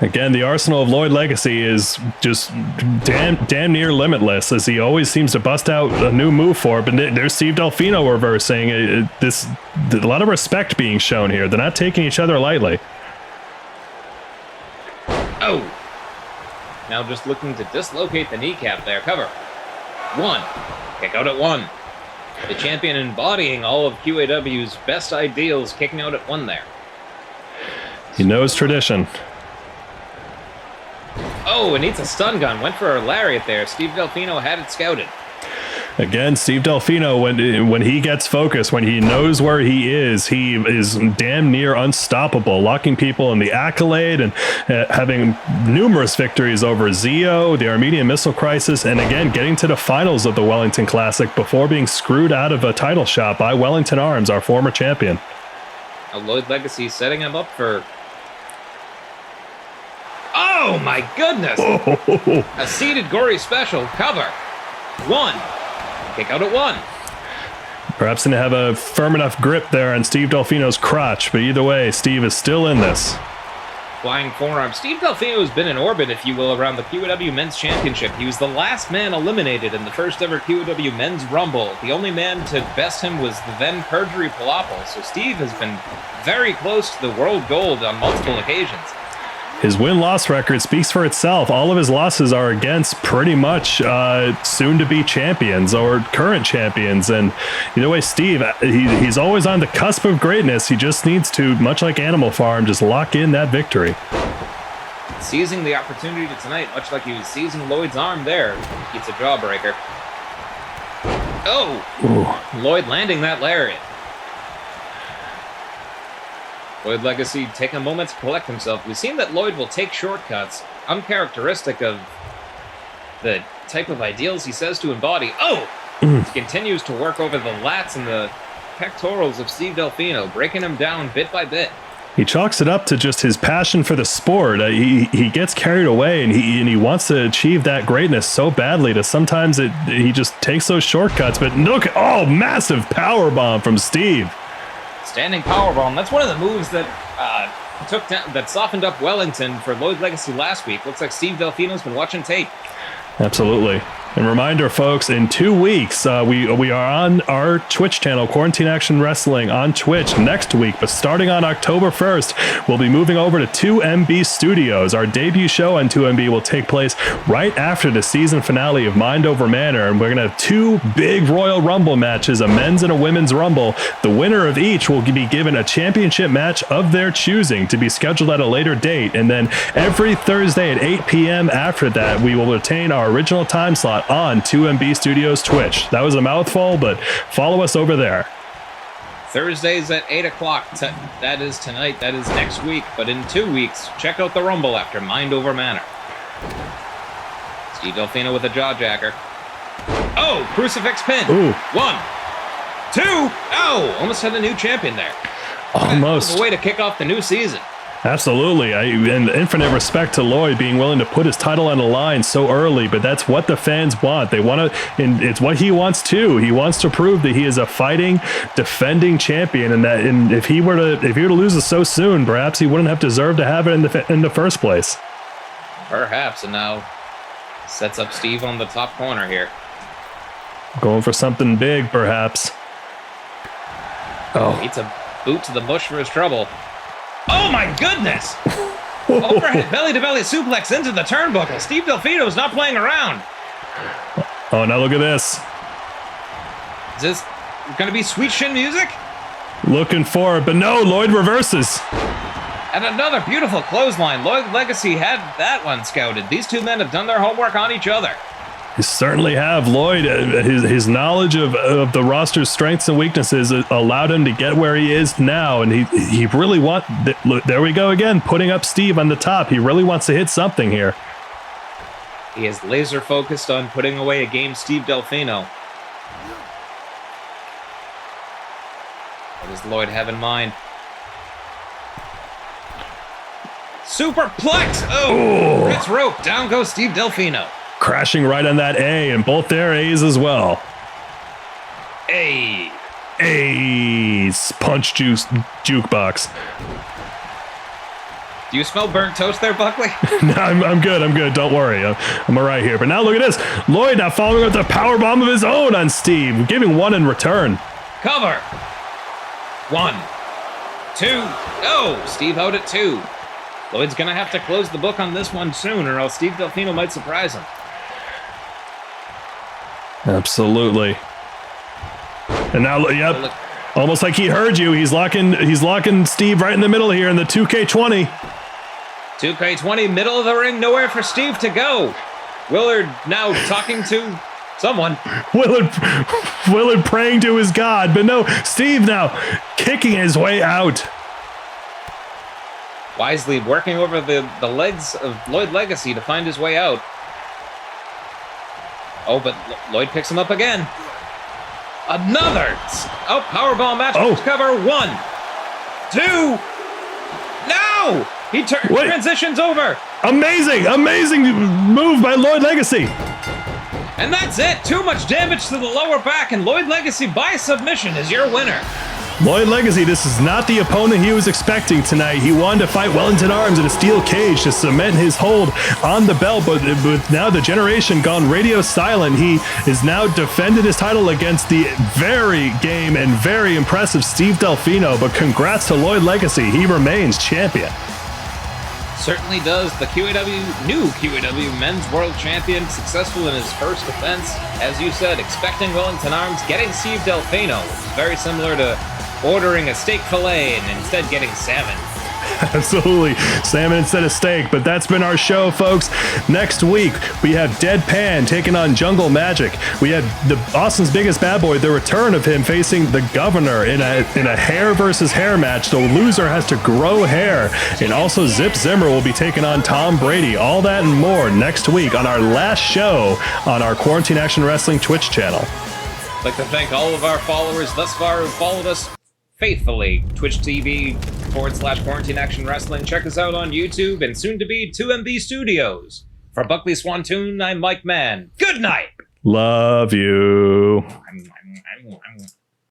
[SPEAKER 3] Again, the arsenal of Lloyd Legacy is just damn near limitless, as he always seems to bust out a new move for it. But there's Steve Delfino reversing. A lot of respect being shown here. They're not taking each other lightly.
[SPEAKER 2] Oh! Now just looking to dislocate the kneecap there. Cover. 1. Kick out at 1. The champion embodying all of QAW's best ideals, kicking out at 1 there.
[SPEAKER 3] He knows tradition.
[SPEAKER 2] Oh, it needs a stun gun. Went for a lariat there. Steve Delfino had it scouted.
[SPEAKER 3] Again, Steve Delfino, when he gets focused, when he knows where he is damn near unstoppable, locking people in the Accolade and having numerous victories over Zio, the Armenian Missile Crisis, and again, getting to the finals of the Wellington Classic before being screwed out of a title shot by Wellington Arms, our former champion.
[SPEAKER 2] Lloyd Legacy setting him up for... Oh my goodness!
[SPEAKER 3] Oh.
[SPEAKER 2] A seated gory special. Cover. 1. Kick out at 1.
[SPEAKER 3] Perhaps didn't have a firm enough grip there on Steve Delfino's crotch, but either way, Steve is still in this.
[SPEAKER 2] Flying forearm. Steve Delfino has been in orbit, if you will, around the QAW Men's Championship. He was the last man eliminated in the first ever QAW Men's Rumble. The only man to best him was the then Perjury Palapal. So Steve has been very close to the world gold on multiple occasions.
[SPEAKER 3] His win-loss record speaks for itself. All of his losses are against pretty much soon-to-be champions or current champions. And either way, Steve, he's always on the cusp of greatness. He just needs to, much like Animal Farm, just lock in that victory.
[SPEAKER 2] Seizing the opportunity tonight, much like he was seizing Lloyd's arm there. It's a jawbreaker. Oh!
[SPEAKER 3] Ooh.
[SPEAKER 2] Lloyd landing that lariat. Lloyd Legacy taking a moment to collect himself. We've seen that Lloyd will take shortcuts, uncharacteristic of the type of ideals he says to embody. Oh! He continues to work over the lats and the pectorals of Steve Delfino, breaking him down bit by bit.
[SPEAKER 3] He chalks it up to just his passion for the sport. He gets carried away, and he wants to achieve that greatness so badly that sometimes he just takes those shortcuts. But look, massive power bomb from Steve.
[SPEAKER 2] Standing powerbomb. That's one of the moves that that softened up Wellington for Lloyd Legacy last week. Looks like Steve Delfino's been watching tape.
[SPEAKER 3] Absolutely. And reminder, folks, in 2 weeks, we are on our Twitch channel, Quarantine Action Wrestling, on Twitch next week. But starting on October 1st, we'll be moving over to 2MB Studios. Our debut show on 2MB will take place right after the season finale of Mind Over Matter. And we're going to have 2 big Royal Rumble matches, a men's and a women's Rumble. The winner of each will be given a championship match of their choosing to be scheduled at a later date. And then every Thursday at 8 p.m. after that, we will retain our original time slot on 2MB Studios Twitch. That was a mouthful, but follow us over there.
[SPEAKER 2] Thursdays at 8 o'clock. That is tonight. That is next week. But in 2 weeks, check out the Rumble after Mind Over Manor. Steve Delfino with a jawjacker. Oh, crucifix pin.
[SPEAKER 3] Ooh.
[SPEAKER 2] 1, 2. Oh, almost had a new champion there.
[SPEAKER 3] Almost.
[SPEAKER 2] A way to kick off the new season.
[SPEAKER 3] Absolutely. And infinite respect to Lloyd being willing to put his title on the line so early, but that's what the fans want. They want to, and it's what he wants too. He wants to prove that he is a fighting, defending champion, and if he were to lose it so soon, perhaps he wouldn't have deserved to have it in the first place.
[SPEAKER 2] Perhaps, and now sets up Steve on the top corner here.
[SPEAKER 3] Going for something big, perhaps.
[SPEAKER 2] Oh, needs a boot to the bush for his trouble. Oh my goodness! Overhead belly-to-belly suplex into the turnbuckle. Steve Delfino's not playing around.
[SPEAKER 3] Oh, now look at this.
[SPEAKER 2] Is this going to be sweet shin music?
[SPEAKER 3] Looking for it, but no, Lloyd reverses.
[SPEAKER 2] And another beautiful clothesline. Lloyd Legacy had that one scouted. These two men have done their homework on each other.
[SPEAKER 3] You certainly have. Lloyd, his knowledge of the roster's strengths and weaknesses allowed him to get where he is now, and he really look, there we go again, putting up Steve on the top. He really wants to hit something here.
[SPEAKER 2] He is laser focused on putting away a game Steve Delfino. What does Lloyd have in mind? Superplex! Oh! Ritz rope. Down goes Steve Delfino.
[SPEAKER 3] Crashing right on that A, and both their A's as well.
[SPEAKER 2] A's
[SPEAKER 3] punch juice jukebox.
[SPEAKER 2] Do you smell burnt toast there, Buckley?
[SPEAKER 3] No, I'm good. I'm good. Don't worry. I'm all right here. But now look at this. Lloyd now following up the power bomb of his own on Steve, giving one in return.
[SPEAKER 2] Cover. 1, 2. Oh, Steve out at 2. Lloyd's going to have to close the book on this one soon, or else Steve Delfino might surprise him.
[SPEAKER 3] Absolutely. And now, yep, almost like he heard you. He's locking Steve right in the middle here in the 2K20.
[SPEAKER 2] 2K20, middle of the ring, nowhere for Steve to go. Willard now talking to someone.
[SPEAKER 3] Willard praying to his God, but no, Steve now kicking his way out.
[SPEAKER 2] Wisely working over the legs of Lloyd Legacy to find his way out. Oh, but Lloyd picks him up again. Another powerbomb match. Cover 1, 2. No! He transitions over.
[SPEAKER 3] Amazing move by Lloyd Legacy.
[SPEAKER 2] And that's it. Too much damage to the lower back, and Lloyd Legacy by submission is your winner.
[SPEAKER 3] Lloyd Legacy, this is not the opponent he was expecting tonight. He wanted to fight Wellington Arms in a steel cage to cement his hold on the belt, but with now the generation gone radio silent, he is now defended his title against the very game and very impressive Steve Delfino. But congrats to Lloyd Legacy. He remains champion.
[SPEAKER 2] Certainly does. The new QAW Men's World Champion, successful in his first defense. As you said, expecting Wellington Arms, getting Steve Delfino, which is very similar to ordering a steak fillet and instead getting salmon.
[SPEAKER 3] Absolutely. Salmon instead of steak. But that's been our show, folks. Next week, we have Deadpan taking on Jungle Magic. We had the Austin's Biggest Bad Boy, the return of him facing the Governor in a hair versus hair match. The loser has to grow hair. And also Zip Zimmer will be taking on Tom Brady. All that and more next week on our last show on our Quarantine Action Wrestling Twitch channel.
[SPEAKER 2] I'd like to thank all of our followers thus far who followed us faithfully. Twitch TV/Quarantine Action Wrestling. Check us out on YouTube and soon to be 2MB Studios. For Buckley Swantoon, I'm Mike Mann. Good night.
[SPEAKER 3] Love you.